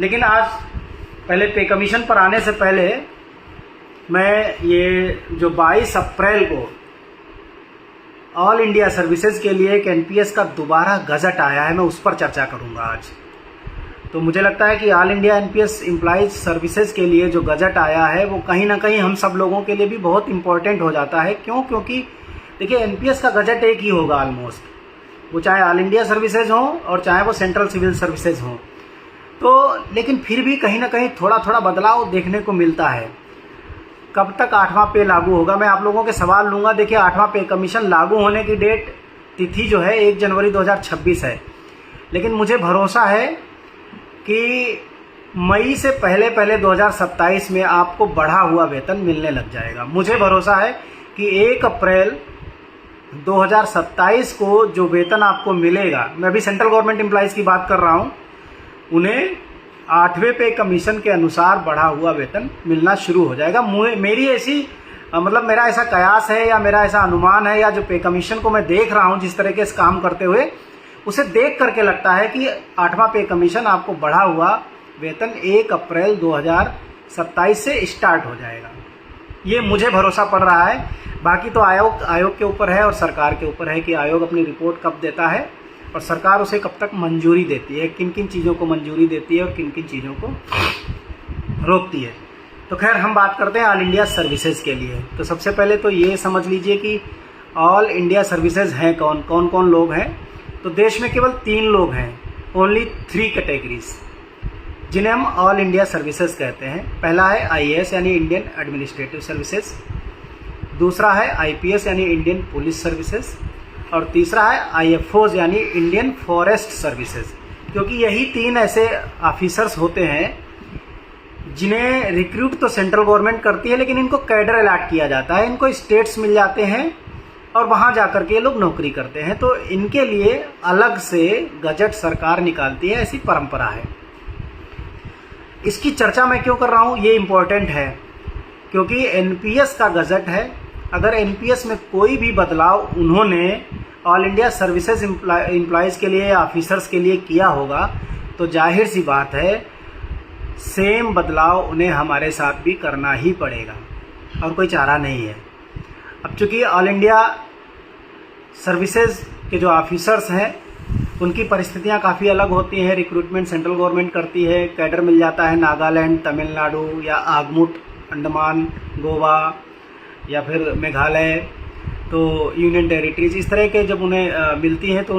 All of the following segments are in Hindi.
लेकिन आज पहले पे कमीशन पर आने से पहले मैं ये जो 22 अप्रैल को ऑल इंडिया सर्विसेज के लिए एक एनपीएस का दोबारा गजट आया है, मैं उस पर चर्चा करूंगा आज। तो मुझे लगता है कि all India NPS employees services के लिए जो गजट आया है वो कहीं ना कहीं हम सब लोगों के लिए भी बहुत इंपॉर्टेंट हो जाता है। क्यों? क्योंकि देखिए एनपीएस का गजट एक ही होगा ऑलमोस्ट, वो चाहे ऑल इंडिया सर्विसेज हो और चाहे वो सेंट्रल सिविल सर्विसेज हो। तो लेकिन फिर भी कहीं ना कहीं थोड़ा थोड़ा बदलाव देखने को मिलता है। कब तक 8वां पे लागू होगा, मैं आप लोगों के सवाल लूँगा। देखिए 8वां पे कमीशन लागू होने की डेट तिथि जो है 1 जनवरी 2026 है, लेकिन मुझे भरोसा है कि मई से पहले 2027 में आपको बढ़ा हुआ वेतन मिलने लग जाएगा। मुझे भरोसा है कि 1 अप्रैल 2027 को जो वेतन आपको मिलेगा, मैं अभी सेंट्रल गवर्नमेंट एम्प्लॉइज़ की बात कर रहा हूँ, उन्हें 8वें पे कमीशन के अनुसार बढ़ा हुआ वेतन मिलना शुरू हो जाएगा। मेरी ऐसी मेरा ऐसा कयास है या मेरा ऐसा अनुमान है, या जो पे कमीशन को मैं देख रहा हूँ जिस तरीके से काम करते हुए, उसे देख करके लगता है कि 8वां पे कमीशन आपको बढ़ा हुआ वेतन 1 अप्रैल 2027 से स्टार्ट हो जाएगा। ये मुझे भरोसा पड़ रहा है। बाकी तो आयोग के ऊपर है और सरकार के ऊपर है कि आयोग अपनी रिपोर्ट कब देता है और सरकार उसे कब तक मंजूरी देती है, किन किन चीज़ों को मंजूरी देती है और किन किन चीज़ों को रोकती है। तो खैर हम बात करते हैं ऑल इंडिया सर्विसेज के लिए। तो सबसे पहले तो ये समझ लीजिए कि ऑल इंडिया सर्विसेज हैं कौन कौन लोग हैं। तो देश में केवल 3 लोग हैं, ओनली 3 कैटेगरीज, जिन्हें हम ऑल इंडिया सर्विसेज कहते हैं। पहला है आईएएस यानी इंडियन एडमिनिस्ट्रेटिव सर्विसेज, दूसरा है आईपीएस यानी इंडियन पुलिस सर्विसेज, और तीसरा है आईएफओज यानी इंडियन फॉरेस्ट सर्विसेज। क्योंकि यही 3 ऐसे ऑफिसर्स होते हैं जिन्हें रिक्रूट तो सेंट्रल गवर्नमेंट करती है, लेकिन इनको कैडर अलॉट किया जाता है, इनको स्टेट्स मिल जाते हैं और वहां जाकर के ये लोग नौकरी करते हैं। तो इनके लिए अलग से गजट सरकार निकालती है, ऐसी परंपरा है। इसकी चर्चा मैं क्यों कर रहा हूं, ये इंपॉर्टेंट है क्योंकि एनपीएस का गजट है। अगर एनपीएस में कोई भी बदलाव उन्होंने ऑल इंडिया सर्विसेज एम्प्लॉइज़ के लिए, ऑफिसर्स के लिए किया होगा, तो जाहिर सी बात है सेम बदलाव उन्हें हमारे साथ भी करना ही पड़ेगा और कोई चारा नहीं है। अब चूंकि ऑल इंडिया सर्विसेज के जो ऑफिसर्स हैं उनकी परिस्थितियां काफ़ी अलग होती हैं। रिक्रूटमेंट सेंट्रल गवर्नमेंट करती है, कैडर मिल जाता है नागालैंड, तमिलनाडु या आगमुट, अंडमान, गोवा या फिर मेघालय, तो यूनियन टेरिटरीज, इस तरह के जब उन्हें मिलती हैं तो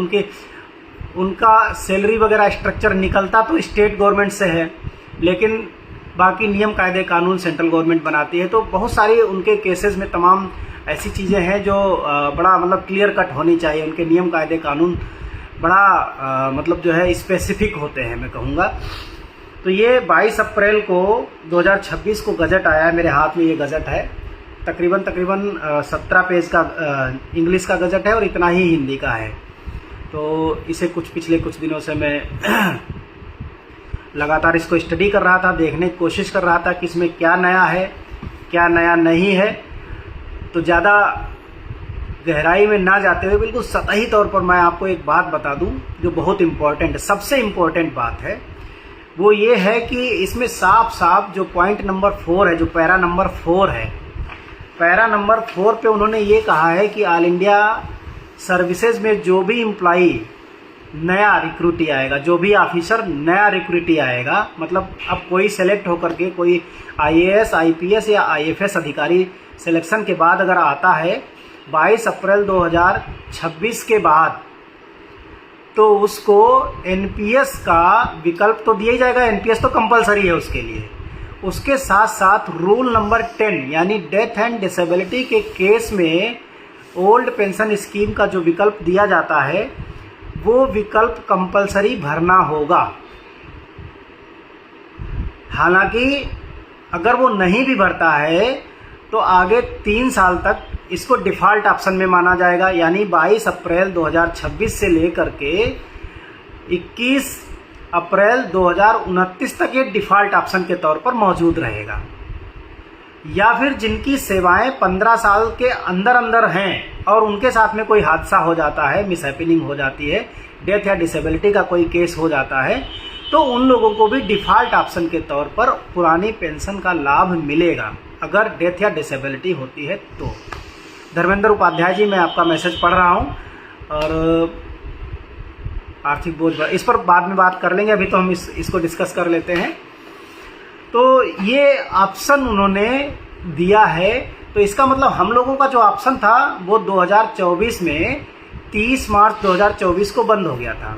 उनका सैलरी वगैरह स्ट्रक्चर निकलता तो स्टेट गवर्नमेंट से है, लेकिन बाकी नियम कायदे कानून सेंट्रल गवर्नमेंट बनाती है। तो बहुत सारी उनके केसेस में तमाम ऐसी चीज़ें हैं जो बड़ा क्लियर कट होनी चाहिए। उनके नियम कायदे कानून बड़ा जो है स्पेसिफिक होते हैं, मैं कहूँगा। तो ये 22 अप्रैल को 2026 को गजट आया है, मेरे हाथ में ये गजट है। तकरीबन 17 पेज का इंग्लिश का गजट है और इतना ही हिंदी का है। तो इसे पिछले कुछ दिनों से मैं लगातार इसको स्टडी कर रहा था, देखने की कोशिश कर रहा था कि इसमें क्या नया है, क्या नया नहीं है। तो ज़्यादा गहराई में ना जाते हुए बिल्कुल सतही तौर पर मैं आपको एक बात बता दूं जो बहुत इम्पोर्टेंट है। सबसे इम्पोर्टेंट बात है वो ये है कि इसमें साफ साफ जो पॉइंट नंबर 4 है, जो पैरा नंबर 4 है, पैरा नंबर 4 पे उन्होंने ये कहा है कि ऑल इंडिया सर्विसेज में जो भी एम्प्लॉई नया रिक्रूटी आएगा, जो भी ऑफिसर नया रिक्रूटी आएगा, अब कोई सेलेक्ट होकर के कोई आईएएस, आईपीएस या आईएफएस अधिकारी सिलेक्शन के बाद अगर आता है 22 अप्रैल 2026 के बाद, तो उसको एनपीएस का विकल्प तो दिया ही जाएगा। एनपीएस तो कंपलसरी है उसके लिए। उसके साथ साथ रूल नंबर 10 यानी डेथ एंड डिसेबिलिटी के केस में ओल्ड पेंशन स्कीम का जो विकल्प दिया जाता है वो विकल्प कंपलसरी भरना होगा। हालांकि अगर वो नहीं भी भरता है तो आगे 3 साल तक इसको डिफ़ॉल्ट ऑप्शन में माना जाएगा, यानी 22 अप्रैल 2026 से लेकर के 21 अप्रैल 2029 तक ये डिफ़ॉल्ट ऑप्शन के तौर पर मौजूद रहेगा। या फिर जिनकी सेवाएं 15 साल के अंदर हैं और उनके साथ में कोई हादसा हो जाता है, मिसहैपनिंग हो जाती है, डेथ या डिसेबिलिटी का कोई केस हो जाता है, तो उन लोगों को भी डिफ़ॉल्ट ऑप्शन के तौर पर पुरानी पेंशन का लाभ मिलेगा अगर डेथ या डिसेबिलिटी होती है तो। धर्मेंद्र उपाध्याय जी, मैं आपका मैसेज पढ़ रहा हूँ और आर्थिक बोझ इस पर बाद में बात कर लेंगे, अभी तो हम इसको डिस्कस कर लेते हैं। तो ये ऑप्शन उन्होंने दिया है, तो इसका मतलब हम लोगों का जो ऑप्शन था वो 2024 में 30 मार्च 2024 को बंद हो गया था।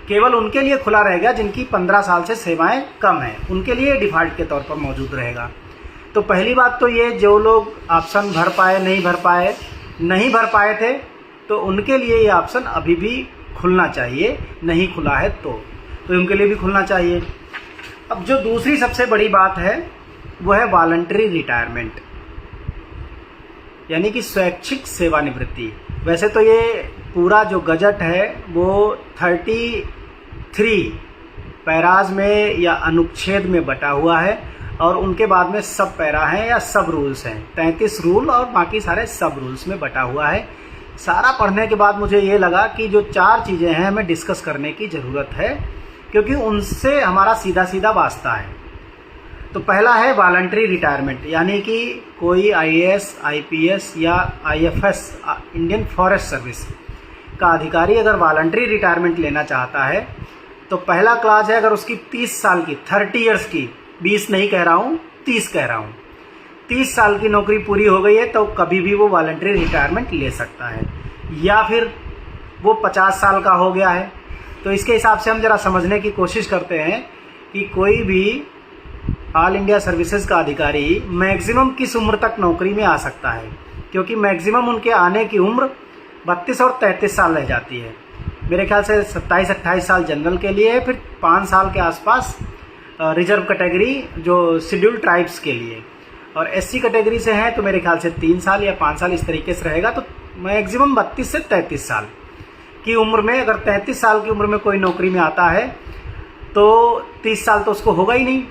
केवल उनके लिए खुला रहेगा जिनकी 15 साल से सेवाएं कम हैं, उनके लिए डिफ़ॉल्ट के तौर पर मौजूद रहेगा। तो पहली बात तो ये, जो लोग ऑप्शन भर पाए नहीं भर पाए थे, तो उनके लिए ये ऑप्शन अभी भी खुलना चाहिए, नहीं खुला है तो उनके लिए भी खुलना चाहिए। अब जो दूसरी सबसे बड़ी बात है वो है वॉलंटरी रिटायरमेंट, यानी कि स्वैच्छिक सेवानिवृत्ति। वैसे तो ये पूरा जो गजट है वो 33 पैराज में या अनुच्छेद में बटा हुआ है और उनके बाद में सब पैरा हैं या सब रूल्स हैं, 33 रूल और बाकी सारे सब रूल्स में बटा हुआ है। सारा पढ़ने के बाद मुझे ये लगा कि जो 4 चीज़ें हैं हमें डिस्कस करने की ज़रूरत है, क्योंकि उनसे हमारा सीधा सीधा वास्ता है। तो पहला है वॉलंटरी रिटायरमेंट, यानी कि कोई IAS, IPS या IFS इंडियन फॉरेस्ट सर्विस का अधिकारी अगर वॉलंटरी रिटायरमेंट लेना चाहता है तो पहला क्लास है, अगर उसकी 30 साल की 30 इयर्स की, 20 नहीं कह रहा हूँ 30 कह रहा हूँ, 30 साल की नौकरी पूरी हो गई है तो कभी भी वो वॉलंटरी रिटायरमेंट ले सकता है। या फिर वो 50 साल का हो गया है, तो इसके हिसाब से हम ज़रा समझने की कोशिश करते हैं कि कोई भी ऑल इंडिया सर्विसेज का अधिकारी मैक्सिमम किस उम्र तक नौकरी में आ सकता है, क्योंकि मैक्सिमम उनके आने की उम्र 32 और 33 साल रह जाती है। मेरे ख्याल से 27-28 साल जनरल के लिए है, फिर 5 साल के आसपास रिजर्व कैटेगरी जो शेड्यूल ट्राइब्स के लिए, और SC कैटेगरी से हैं तो मेरे ख्याल से 3 साल या 5 साल इस तरीके से रहेगा। तो मैक्सिमम 32 से 33 साल की उम्र में, अगर 33 साल की उम्र में कोई नौकरी में आता है तो 30 साल तो उसको होगा ही नहीं।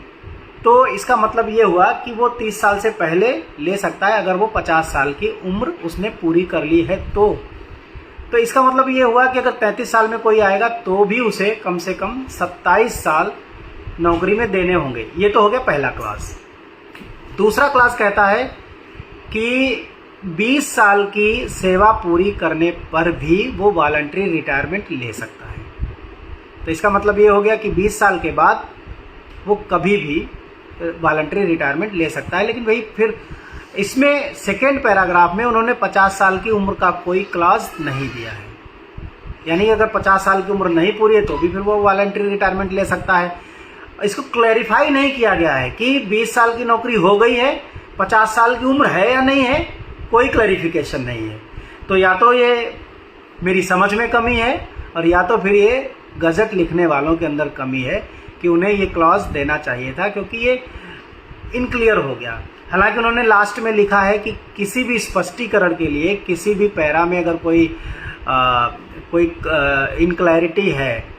तो इसका मतलब ये हुआ कि वो 30 साल से पहले ले सकता है अगर वो 50 साल की उम्र उसने पूरी कर ली है तो इसका मतलब ये हुआ कि अगर 33 साल में कोई आएगा तो भी उसे कम से कम 27 साल नौकरी में देने होंगे। ये तो हो गया पहला क्लास। दूसरा क्लास कहता है कि 20 साल की सेवा पूरी करने पर भी वो वॉलंटरी रिटायरमेंट ले सकता है। तो इसका मतलब ये हो गया कि 20 साल के बाद वो कभी भी वॉलंटरी रिटायरमेंट ले सकता है। लेकिन वही फिर इसमें सेकेंड पैराग्राफ में उन्होंने 50 साल की उम्र का कोई क्लॉज नहीं दिया है, यानी अगर 50 साल की उम्र नहीं पूरी है तो भी फिर वो वॉलंटरी रिटायरमेंट ले सकता है। इसको क्लैरिफाई नहीं किया गया है कि 20 साल की नौकरी हो गई है, 50 साल की उम्र है या नहीं है, कोई क्लैरिफिकेशन नहीं है। तो या तो ये मेरी समझ में कमी है और या तो फिर ये गजट लिखने वालों के अंदर कमी है कि उन्हें ये क्लॉज देना चाहिए था, क्योंकि ये इनक्लियर हो गया। हालांकि उन्होंने लास्ट में लिखा है कि किसी भी स्पष्टीकरण के लिए किसी भी पैरा में अगर कोई इनक्लैरिटी है,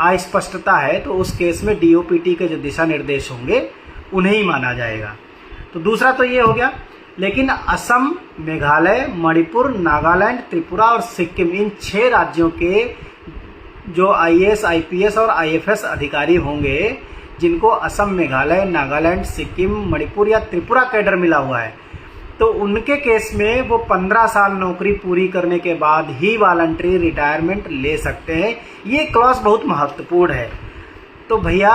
अस्पष्टता है, तो उस केस में DOPT के जो दिशा निर्देश होंगे उन्हें ही माना जाएगा। तो दूसरा तो ये हो गया। लेकिन असम, मेघालय, मणिपुर, नागालैंड, त्रिपुरा और सिक्किम, इन 6 राज्यों के जो IAS, IPS और IFS अधिकारी होंगे जिनको असम, मेघालय, नागालैंड, सिक्किम, मणिपुर या त्रिपुरा कैडर मिला हुआ है, तो उनके केस में वो 15 साल नौकरी पूरी करने के बाद ही वॉलंटरी रिटायरमेंट ले सकते हैं। ये क्लॉज बहुत महत्वपूर्ण है। तो भैया,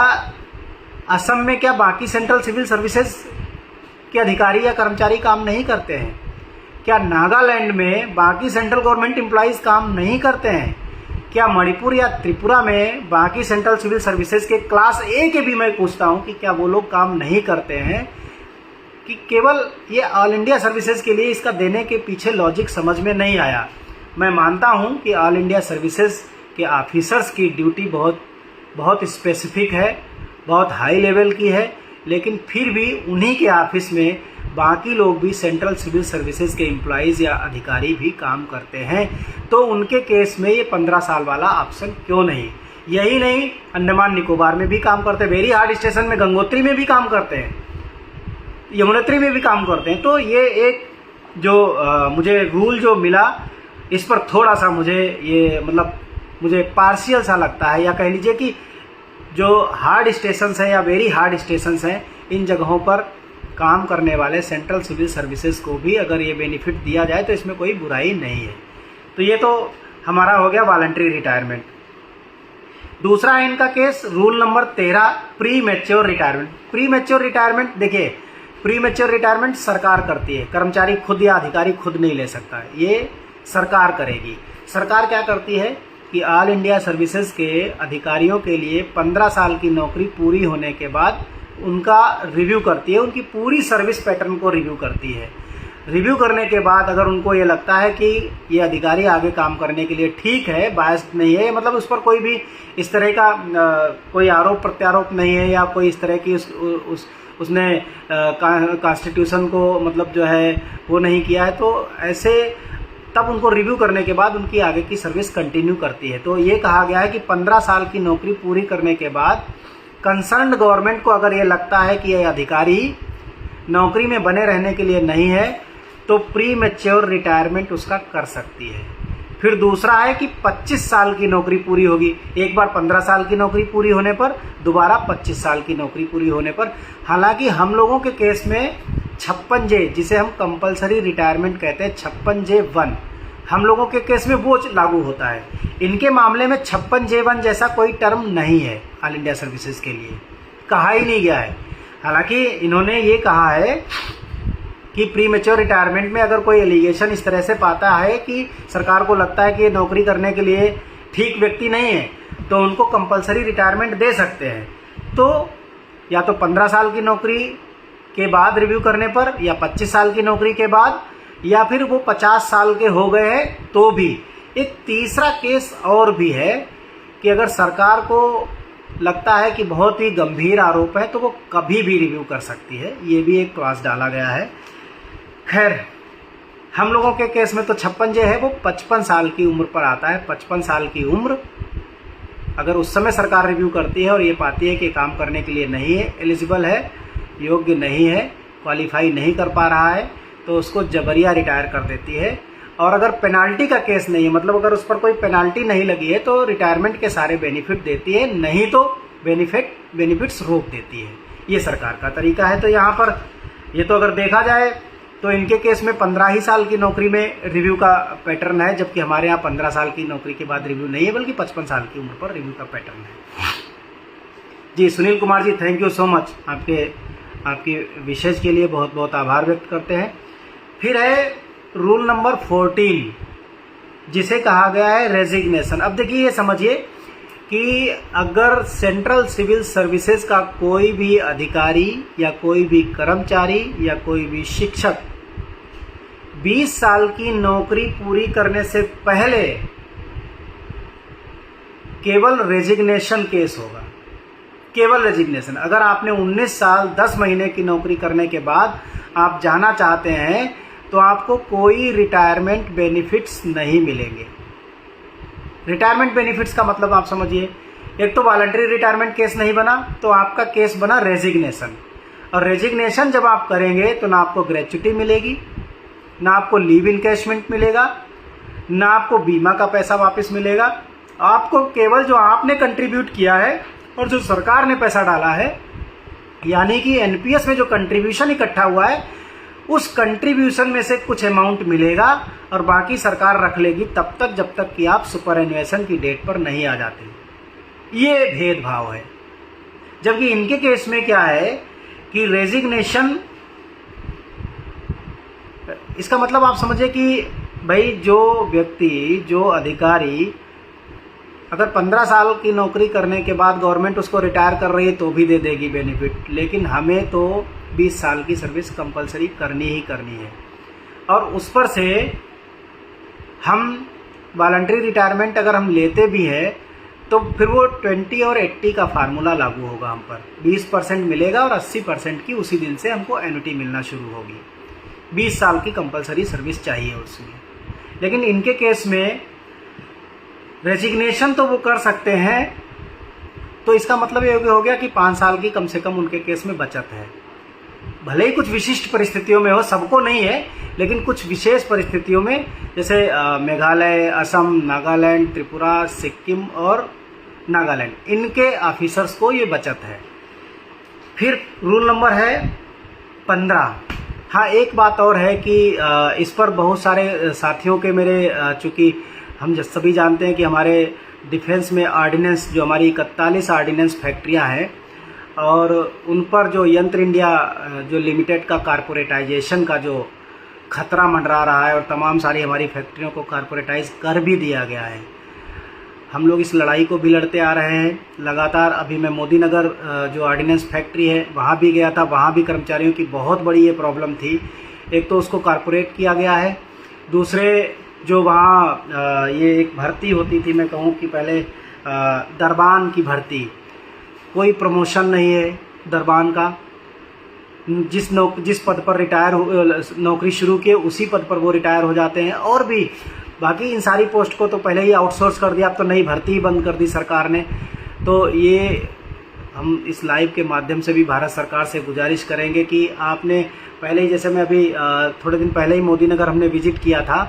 असम में क्या बाकी सेंट्रल सिविल सर्विसेज के अधिकारी या कर्मचारी काम नहीं करते हैं? क्या नागालैंड में बाकी सेंट्रल गवर्नमेंट एम्प्लॉइज काम नहीं करते हैं? क्या मणिपुर या त्रिपुरा में बाकी सेंट्रल सिविल सर्विसेज के क्लास A के भी मैं पूछता हूं कि क्या वो लोग काम नहीं करते हैं? कि केवल ये ऑल इंडिया सर्विसेज के लिए इसका देने के पीछे लॉजिक समझ में नहीं आया। मैं मानता हूं कि ऑल इंडिया सर्विसेज के ऑफिसर्स की ड्यूटी बहुत स्पेसिफिक है, बहुत हाई लेवल की है, लेकिन फिर भी उन्हीं के ऑफिस में बाकी लोग भी सेंट्रल सिविल सर्विसेज के एम्प्लॉइज़ या अधिकारी भी काम करते हैं। तो उनके केस में ये 15 साल वाला ऑप्शन क्यों नहीं? यही नहीं, अंडमान निकोबार में भी काम करते हैं, वेरी हार्ड स्टेशन में, गंगोत्री में भी काम करते हैं, यमुनोत्री में भी काम करते हैं। तो ये एक जो मुझे रूल जो मिला, इस पर थोड़ा सा मुझे ये मुझे पार्शियल सा लगता है, या कह लीजिए कि जो हार्ड स्टेशन हैं या वेरी हार्ड स्टेशन हैं, इन जगहों पर काम करने वाले सेंट्रल सिविल सर्विसेज को भी अगर ये बेनिफिट दिया जाए तो इसमें कोई बुराई नहीं है। तो ये तो हमारा हो गया वॉलंटरी रिटायरमेंट। दूसरा है इनका case rule number 13, pre mature retirement. Pre mature retirement, देखिए प्री मैच्योर रिटायरमेंट सरकार करती है, कर्मचारी खुद या अधिकारी खुद नहीं ले सकता है, ये सरकार करेगी। सरकार क्या करती है कि ऑल इंडिया सर्विसेज के अधिकारियों के लिए 15 साल की नौकरी पूरी होने के बाद उनका रिव्यू करती है, उनकी पूरी सर्विस पैटर्न को रिव्यू करती है। रिव्यू करने के बाद अगर उनको ये लगता है कि ये अधिकारी आगे काम करने के लिए ठीक है, बायस्ड नहीं है, मतलब उस पर कोई भी इस तरह का कोई आरोप प्रत्यारोप नहीं है या कोई इस तरह की उसने कॉन्स्टिट्यूशन को मतलब जो है वो नहीं किया है, तो ऐसे तब उनको रिव्यू करने के बाद उनकी आगे की सर्विस कंटिन्यू करती है। तो ये कहा गया है कि 15 साल की नौकरी पूरी करने के बाद कंसर्न्ड गवर्नमेंट को अगर ये लगता है कि ये अधिकारी नौकरी में बने रहने के लिए नहीं है तो प्री मैच्योर रिटायरमेंट उसका कर सकती है। फिर दूसरा है कि 25 साल की नौकरी पूरी होगी, एक बार 15 साल की नौकरी पूरी होने पर, दोबारा 25 साल की नौकरी पूरी होने पर। हालांकि हम लोगों के केस में 56J, जिसे हम कंपलसरी रिटायरमेंट कहते हैं, 56J1 हम लोगों के केस में वो लागू होता है। इनके मामले में 56J1 जैसा कोई टर्म नहीं है ऑल इंडिया सर्विसेज के लिए, कहा ही नहीं गया है। हालांकि इन्होंने ये कहा है कि प्री मैच्योर रिटायरमेंट में अगर कोई एलिगेशन इस तरह से पाता है कि सरकार को लगता है कि ये नौकरी करने के लिए ठीक व्यक्ति नहीं है तो उनको कंपलसरी रिटायरमेंट दे सकते हैं। तो या तो 15 साल की नौकरी के बाद रिव्यू करने पर, या 25 साल की नौकरी के बाद, या फिर वो 50 साल के हो गए हैं तो भी। एक तीसरा केस और भी है कि अगर सरकार को लगता है कि बहुत ही गंभीर आरोप है तो वो कभी भी रिव्यू कर सकती है, ये भी एक क्लॉज डाला गया है। खैर, हम लोगों के केस में तो 56J है, वो 55 साल की उम्र पर आता है। 55 साल की उम्र अगर उस समय सरकार रिव्यू करती है और ये पाती है कि काम करने के लिए नहीं है, एलिजिबल है, योग्य नहीं है, क्वालिफाई नहीं कर पा रहा है, तो उसको जबरिया रिटायर कर देती है। और अगर पेनाल्टी का केस नहीं है, मतलब अगर उस पर कोई पेनाल्टी नहीं लगी है, तो रिटायरमेंट के सारे बेनिफिट देती है, नहीं तो बेनिफिट्स रोक देती है। ये सरकार का तरीका है। तो यहाँ पर ये तो अगर देखा जाए तो इनके केस में 15 ही साल की नौकरी में रिव्यू का पैटर्न है, जबकि हमारे यहाँ 15 साल की नौकरी के बाद रिव्यू नहीं है, बल्कि 55 साल की उम्र पर रिव्यू का पैटर्न है। जी Sunil Kumar ji, thank you so much, आपकी विशेष के लिए बहुत बहुत आभार व्यक्त करते हैं। फिर है रूल नंबर 14, जिसे कहा गया है रेजिग्नेशन। अब देखिए, ये समझिए कि अगर सेंट्रल सिविल सर्विसेज का कोई भी अधिकारी या कोई भी कर्मचारी या कोई भी शिक्षक 20 साल की नौकरी पूरी करने से पहले केवल रेजिग्नेशन केस होगा, केवल रेजिग्नेशन। अगर आपने 19 साल 10 महीने की नौकरी करने के बाद आप जाना चाहते हैं तो आपको कोई रिटायरमेंट बेनिफिट्स नहीं मिलेंगे। रिटायरमेंट बेनिफिट्स का मतलब आप समझिए, एक तो वॉलंटरी रिटायरमेंट केस नहीं बना, तो आपका केस बना रेजिग्नेशन। और रेजिग्नेशन जब आप करेंगे तो ना आपको ग्रेच्युटी मिलेगी, ना आपको लीव इनकैशमेंट मिलेगा, ना आपको बीमा का पैसा वापस मिलेगा। आपको केवल जो आपने कंट्रीब्यूट किया है और जो सरकार ने पैसा डाला है, यानी कि एनपीएस में जो कंट्रीब्यूशन इकट्ठा हुआ है, उस कंट्रीब्यूशन में से कुछ अमाउंट मिलेगा और बाकी सरकार रख लेगी तब तक जब तक कि आप सुपरएन्युएशन की डेट पर नहीं आ जाते। ये भेदभाव है। जबकि इनके केस में क्या है कि रेजिग्नेशन, इसका मतलब आप समझिए कि भाई जो व्यक्ति, जो अधिकारी अगर 15 साल की नौकरी करने के बाद गवर्नमेंट उसको रिटायर कर रही है तो भी दे देगी बेनिफिट, लेकिन हमें तो 20 साल की सर्विस कंपलसरी करनी ही करनी है। और उस पर से हम वॉलंटरी रिटायरमेंट अगर हम लेते भी हैं तो फिर वो 20 और 80 का फार्मूला लागू होगा हम पर। 20% मिलेगा और 80% की उसी दिन से हमको एन्युटी मिलना शुरू होगी। 20 साल की कंपलसरी सर्विस चाहिए उसमें। लेकिन इनके केस में रेजिग्नेशन तो वो कर सकते हैं, तो इसका मतलब ये हो गया कि 5 साल की कम से कम उनके केस में बचत है। भले ही कुछ विशिष्ट परिस्थितियों में हो, सबको नहीं है, लेकिन कुछ विशेष परिस्थितियों में, जैसे मेघालय, असम, नागालैंड, त्रिपुरा, सिक्किम और नागालैंड, इनके ऑफिसर्स को ये बचत है। फिर रूल नंबर है 15। हाँ, एक बात और है कि इस पर बहुत सारे साथियों के मेरे, चूँकि हम सभी जानते हैं कि हमारे डिफेंस में ऑर्डिनेंस, जो हमारी 41 ऑर्डिनेंस फैक्ट्रियाँ हैं और उन पर जो यंत्र इंडिया जो लिमिटेड का कारपोरेटाइजेशन का जो खतरा मंडरा रहा है और तमाम सारी हमारी फैक्ट्रियों को कारपोरेटाइज कर भी दिया गया है। हम लोग इस लड़ाई को भी लड़ते आ रहे हैं लगातार। अभी मैं मोदी नगर जो ऑर्डिनेंस फैक्ट्री है वहाँ भी गया था, वहाँ भी कर्मचारियों की बहुत बड़ी ये प्रॉब्लम थी। एक तो उसको कारपोरेट किया गया है, दूसरे जो वहाँ ये एक भर्ती होती थी, मैं कहूँ कि पहले दरबान की भर्ती, कोई प्रमोशन नहीं है दरबान का। जिस पद पर नौकरी शुरू किए उसी पद पर वो रिटायर हो जाते हैं। और भी बाकी इन सारी पोस्ट को तो पहले ही आउटसोर्स कर दिया, अब तो नई भर्ती ही बंद कर दी सरकार ने। तो ये हम इस लाइव के माध्यम से भी भारत सरकार से गुजारिश करेंगे कि आपने पहले ही, जैसे मैं अभी थोड़े दिन पहले ही मोदी नगर हमने विजिट किया था,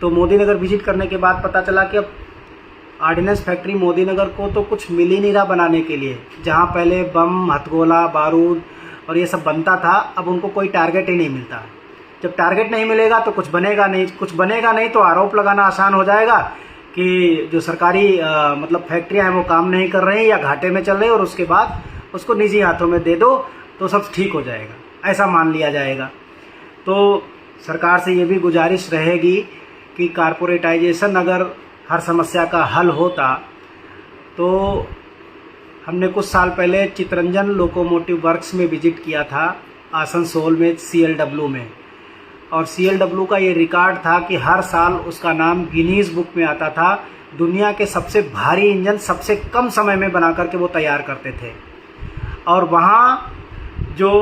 तो मोदी नगर विजिट करने के बाद पता चला कि अब ऑर्डिनेंस फैक्ट्री मोदी नगर को तो कुछ मिल ही नहीं रहा बनाने के लिए। जहाँ पहले बम, हथगोला, बारूद और ये सब बनता था, अब उनको कोई टारगेट ही नहीं मिलता। जब टारगेट नहीं मिलेगा तो कुछ बनेगा नहीं, कुछ बनेगा नहीं तो आरोप लगाना आसान हो जाएगा कि जो सरकारी मतलब फैक्ट्रियाँ हैं वो काम नहीं कर रही हैं या घाटे में चल रही है, और उसके बाद उसको निजी हाथों में दे दो तो सब ठीक हो जाएगा, ऐसा मान लिया जाएगा। तो सरकार से ये भी गुजारिश रहेगी कि कारपोरेटाइजेशन अगर हर समस्या का हल होता तो हमने कुछ साल पहले चितरंजन लोकोमोटिव वर्क्स में विजिट किया था आसनसोल में, CLW में, और CLW का ये रिकॉर्ड था कि हर साल उसका नाम गिनीज बुक में आता था। दुनिया के सबसे भारी इंजन सबसे कम समय में बना करके वो तैयार करते थे। और वहाँ जो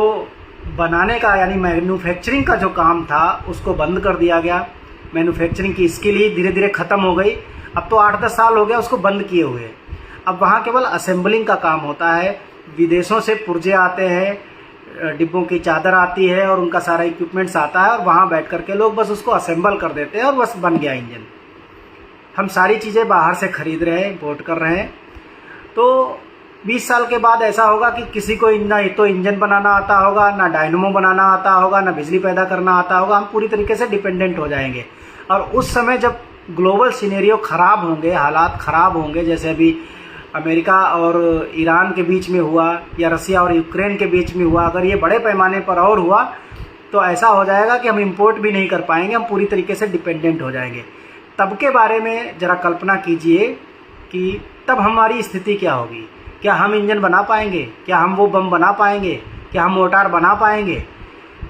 बनाने का यानी मैन्युफैक्चरिंग का जो काम था उसको बंद कर दिया गया। मैन्युफैक्चरिंग की स्किल ही धीरे धीरे ख़त्म हो गई। अब तो 8-10 साल हो गया उसको बंद किए हुए। अब वहाँ केवल असेंबलिंग का काम होता है। विदेशों से पुर्जे आते हैं, डिब्बों की चादर आती है और उनका सारा इक्विपमेंट्स आता है, और वहाँ बैठ करके लोग बस उसको असेंबल कर देते हैं और बस बन गया इंजन। हम सारी चीज़ें बाहर से खरीद रहे हैं, इम्पोर्ट कर रहे हैं। तो 20 साल के बाद ऐसा होगा कि किसी को ना तो इंजन बनाना आता होगा, ना डायनमो बनाना आता होगा, ना बिजली पैदा करना आता होगा। हम पूरी तरीके से डिपेंडेंट हो जाएंगे। और उस समय जब ग्लोबल सिनेरियो ख़राब होंगे, हालात ख़राब होंगे, जैसे अभी अमेरिका और ईरान के बीच में हुआ या रसिया और यूक्रेन के बीच में हुआ, अगर ये बड़े पैमाने पर और हुआ तो ऐसा हो जाएगा कि हम इंपोर्ट भी नहीं कर पाएंगे, हम पूरी तरीके से डिपेंडेंट हो जाएंगे। तब के बारे में ज़रा कल्पना कीजिए कि तब हमारी स्थिति क्या होगी। क्या हम इंजन बना पाएंगे? क्या हम वो बम बना पाएंगे? क्या हम मोटार बना पाएंगे?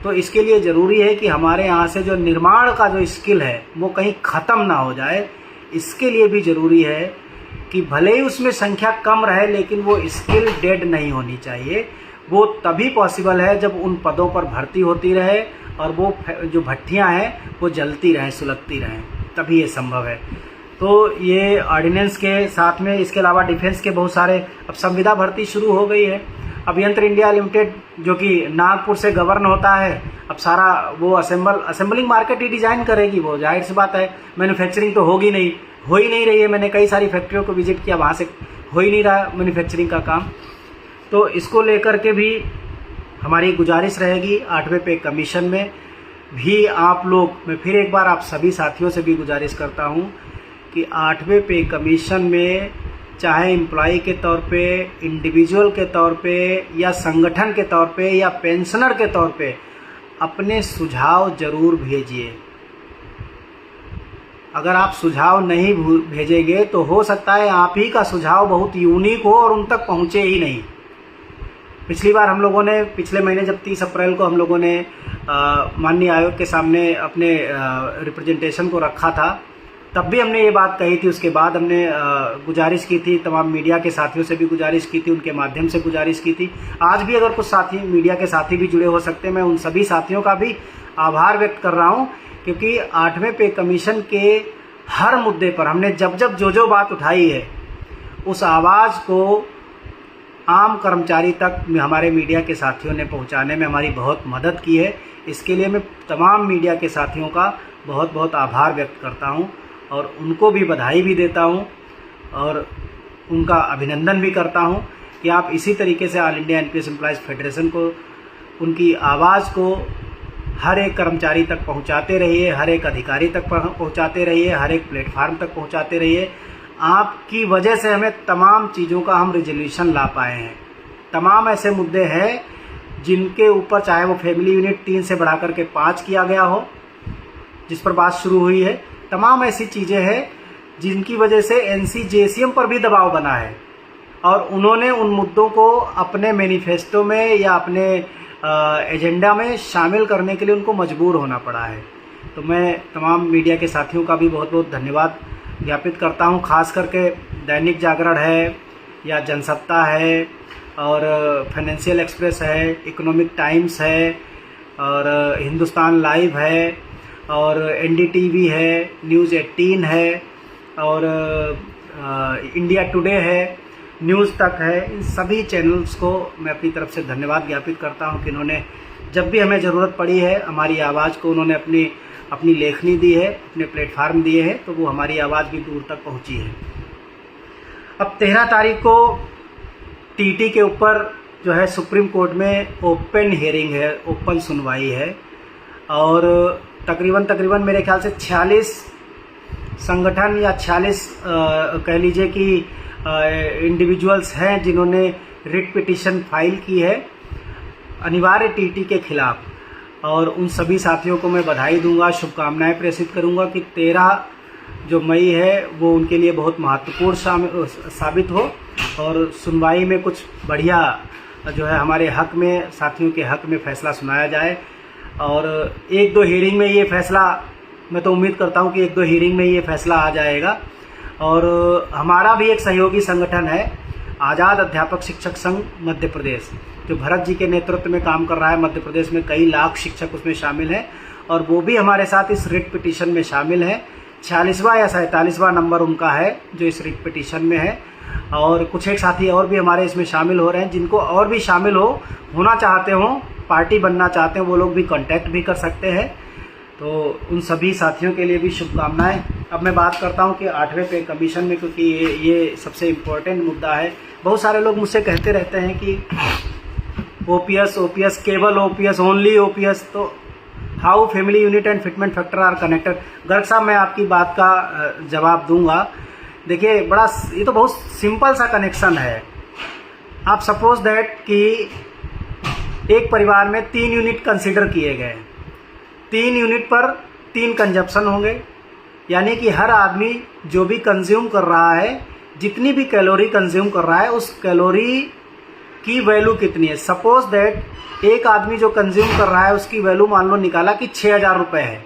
तो इसके लिए ज़रूरी है कि हमारे यहाँ से जो निर्माण का जो स्किल है वो कहीं ख़त्म ना हो जाए। इसके लिए भी ज़रूरी है कि भले ही उसमें संख्या कम रहे लेकिन वो स्किल डेड नहीं होनी चाहिए। वो तभी पॉसिबल है जब उन पदों पर भर्ती होती रहे और वो जो भट्टियाँ हैं वो जलती रहें, सुलगती रहें, तभी ये संभव है। तो ये ऑर्डिनेंस के साथ में इसके अलावा डिफेंस के बहुत सारे, अब संविदा भर्ती शुरू हो गई है। अब यंत्र इंडिया लिमिटेड जो कि नागपुर से गवर्न होता है, अब सारा वो असेंबलिंग मार्केट ही डिज़ाइन करेगी। वो जाहिर सी बात है, मैन्युफैक्चरिंग तो होगी नहीं, हो ही नहीं रही है। मैंने कई सारी फैक्ट्रियों को विजिट किया, वहाँ से हो ही नहीं रहा मैन्युफैक्चरिंग का काम। तो इसको लेकर के भी हमारी गुजारिश रहेगी 8वें पे कमीशन में भी आप लोग, मैं फिर एक बार आप सभी साथियों से भी गुजारिश करता हूँ कि 8वें पे कमीशन में चाहे एम्प्लॉई के तौर पे, इंडिविजुअल के तौर पे, या संगठन के तौर पे, या पेंशनर के तौर पे अपने सुझाव ज़रूर भेजिए। अगर आप सुझाव नहीं भेजेंगे तो हो सकता है आप ही का सुझाव बहुत यूनिक हो और उन तक पहुँचे ही नहीं। पिछली बार हम लोगों ने, पिछले महीने जब 30 अप्रैल को हम लोगों ने माननीय आयोग के सामने अपने रिप्रेजेंटेशन को रखा था, तब भी हमने ये बात कही थी। उसके बाद हमने गुजारिश की थी, तमाम मीडिया के साथियों से भी गुजारिश की थी, उनके माध्यम से गुजारिश की थी। आज भी अगर कुछ साथी, मीडिया के साथी भी जुड़े हो सकते हैं, मैं उन सभी साथियों का भी आभार व्यक्त कर रहा हूँ, क्योंकि 8वें पे कमीशन के हर मुद्दे पर हमने जब जो बात उठाई है उस आवाज़ को आम कर्मचारी तक हमारे मीडिया के साथियों ने पहुंचाने में हमारी बहुत मदद की है। इसके लिए मैं तमाम मीडिया के साथियों का बहुत बहुत आभार व्यक्त करता हूं और उनको भी बधाई भी देता हूं और उनका अभिनंदन भी करता हूं कि आप इसी तरीके से all India NPS employees federation को, उनकी आवाज़ को हर एक कर्मचारी तक पहुंचाते रहिए, हर एक अधिकारी तक पहुंचाते रहिए, हर एक प्लेटफार्म तक पहुंचाते रहिए। आपकी वजह से हमें तमाम चीज़ों का हम रिजोल्यूशन ला पाए हैं। तमाम ऐसे मुद्दे हैं जिनके ऊपर, चाहे वो फैमिली यूनिट 3 से बढ़ा करके 5 किया गया हो, जिस पर बात शुरू हुई है, तमाम ऐसी चीज़ें हैं जिनकी वजह से एनसीजेसीएम पर भी दबाव बना है और उन्होंने उन मुद्दों को अपने मैनिफेस्टो में या अपने एजेंडा में शामिल करने के लिए उनको मजबूर होना पड़ा है। तो मैं तमाम मीडिया के साथियों का भी बहुत बहुत धन्यवाद ज्ञापित करता हूं, खास करके दैनिक जागरण है या जनसत्ता है और फाइनेंशियल एक्सप्रेस है, इकोनॉमिक टाइम्स है और हिंदुस्तान लाइव है और एनडीटीवी है, न्यूज़ 18 है और इंडिया टुडे है, न्यूज़ तक है। इन सभी चैनल्स को मैं अपनी तरफ से धन्यवाद ज्ञापित करता हूं कि इन्होंने जब भी हमें ज़रूरत पड़ी है, हमारी आवाज़ को उन्होंने अपनी लेखनी दी है, अपने प्लेटफार्म दिए हैं, तो वो हमारी आवाज़ भी दूर तक पहुंची है। अब 13 तारीख को टीटी के ऊपर जो है सुप्रीम कोर्ट में ओपन हियरिंग है, ओपन सुनवाई है और तकरीबन मेरे ख्याल से 46 संगठन या 46 कह लीजिए कि इंडिविजुअल्स हैं जिन्होंने रिट पिटीशन फाइल की है अनिवार्य टीटी के खिलाफ। और उन सभी साथियों को मैं बधाई दूंगा, शुभकामनाएं प्रेषित करूंगा कि 13 जो मई है वो उनके लिए बहुत महत्वपूर्ण साबित हो और सुनवाई में कुछ बढ़िया जो है हमारे हक में, साथियों के हक में फैसला सुनाया जाए। और 1-2 हियरिंग में ये फैसला, मैं तो उम्मीद करता हूँ कि 1-2 हियरिंग में ये फैसला आ जाएगा। और हमारा भी एक सहयोगी संगठन है आज़ाद अध्यापक शिक्षक संघ मध्य प्रदेश, जो भरत जी के नेतृत्व में काम कर रहा है। मध्य प्रदेश में कई लाख शिक्षक उसमें शामिल हैं और वो भी हमारे साथ इस रिट पिटीशन में शामिल हैं। 46वां या 47वां नंबर उनका है जो इस रिट पिटीशन में है और कुछ एक साथी और भी हमारे इसमें शामिल हो रहे हैं। जिनको और भी शामिल होना चाहते हो, पार्टी बनना चाहते हैं, वो लोग भी कांटेक्ट भी कर सकते हैं। तो उन सभी साथियों के लिए भी शुभकामनाएं। अब मैं बात करता हूं कि 8वें पे कमीशन में, क्योंकि ये सबसे इम्पोर्टेंट मुद्दा है। बहुत सारे लोग मुझसे कहते रहते हैं कि ओपीएस केवल ओपीएस, ओनली ओपीएस, तो how family unit and fitment factor are connected. Garg साहब, मैं आपकी बात का जवाब दूंगा। देखिए, ये तो बहुत सिंपल सा कनेक्शन है। आप सपोज दैट कि एक परिवार में 3 यूनिट कंसिडर किए गए, 3 यूनिट पर 3 कंजप्शन होंगे, यानी कि हर आदमी जो भी कंज्यूम कर रहा है, जितनी भी कैलोरी कंज्यूम कर रहा है, उस कैलोरी की वैल्यू कितनी है। सपोज दैट एक आदमी जो कंज्यूम कर रहा है उसकी वैल्यू मान लो निकाला कि 6000 रुपये है।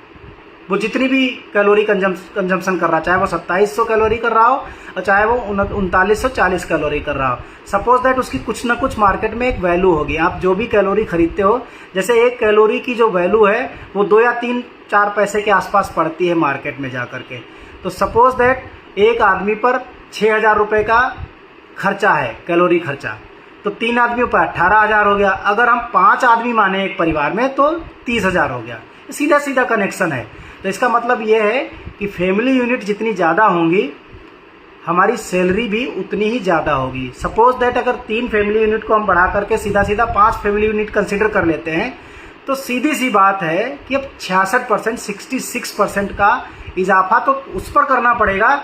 वो जितनी भी कैलोरी कंजम्पशन कर रहा है, चाहे वो 2700 कैलोरी कर रहा हो और चाहे वो 3940 कैलोरी कर रहा हो, सपोज दैट उसकी कुछ ना कुछ मार्केट में एक वैल्यू होगी। आप जो भी कैलोरी खरीदते हो, जैसे एक कैलोरी की जो वैल्यू है वो 2 या 3-4 पैसे के आसपास पड़ती है मार्केट में जा करके। तो सपोज दैट एक आदमी पर 6000 रुपये का खर्चा है, कैलोरी खर्चा, तो 3 आदमियों पर 18000 हो गया। अगर हम 5 आदमी माने एक परिवार में तो 30000 हो गया। सीधा सीधा कनेक्शन है। तो इसका मतलब ये है कि फैमिली यूनिट जितनी ज़्यादा होंगी, हमारी सैलरी भी उतनी ही ज़्यादा होगी। सपोज दैट अगर 3 फैमिली यूनिट को हम बढ़ा करके सीधा 5 फैमिली यूनिट कंसिडर कर लेते हैं, तो सीधी सी बात है कि अब 66%, 66% का इजाफा तो उस पर करना पड़ेगा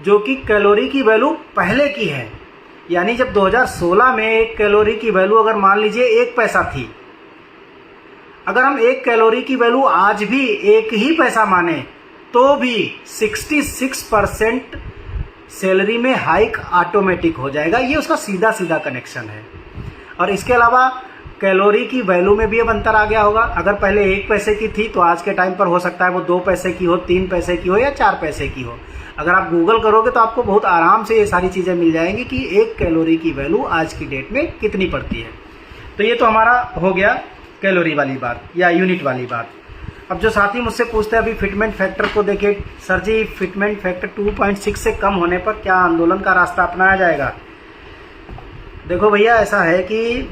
जो कि कैलोरी की वैल्यू पहले की है। यानी जब 2016 में एक कैलोरी की वैल्यू अगर मान लीजिए 1 पैसा थी, अगर हम 1 कैलोरी की वैल्यू आज भी 1 ही पैसा माने तो भी 66% सैलरी में हाइक ऑटोमेटिक हो जाएगा। ये उसका सीधा सीधा कनेक्शन है। और इसके अलावा कैलोरी की वैल्यू में भी अब अंतर आ गया होगा। अगर पहले 1 पैसे की थी तो आज के टाइम पर हो सकता है वो 2 पैसे की हो, 3 पैसे की हो या 4 पैसे की हो। अगर आप गूगल करोगे तो आपको बहुत आराम से ये सारी चीज़ें मिल जाएंगी कि 1 कैलोरी की वैल्यू आज की डेट में कितनी पड़ती है। तो ये तो हमारा हो गया कैलोरी वाली बात या यूनिट वाली बात। अब जो साथी मुझसे पूछते हैं अभी फिटमेंट फैक्टर को, देखिए सर जी, फिटमेंट फैक्टर 2.6 से कम होने पर क्या आंदोलन का रास्ता अपनाया जाएगा? देखो भैया, ऐसा है कि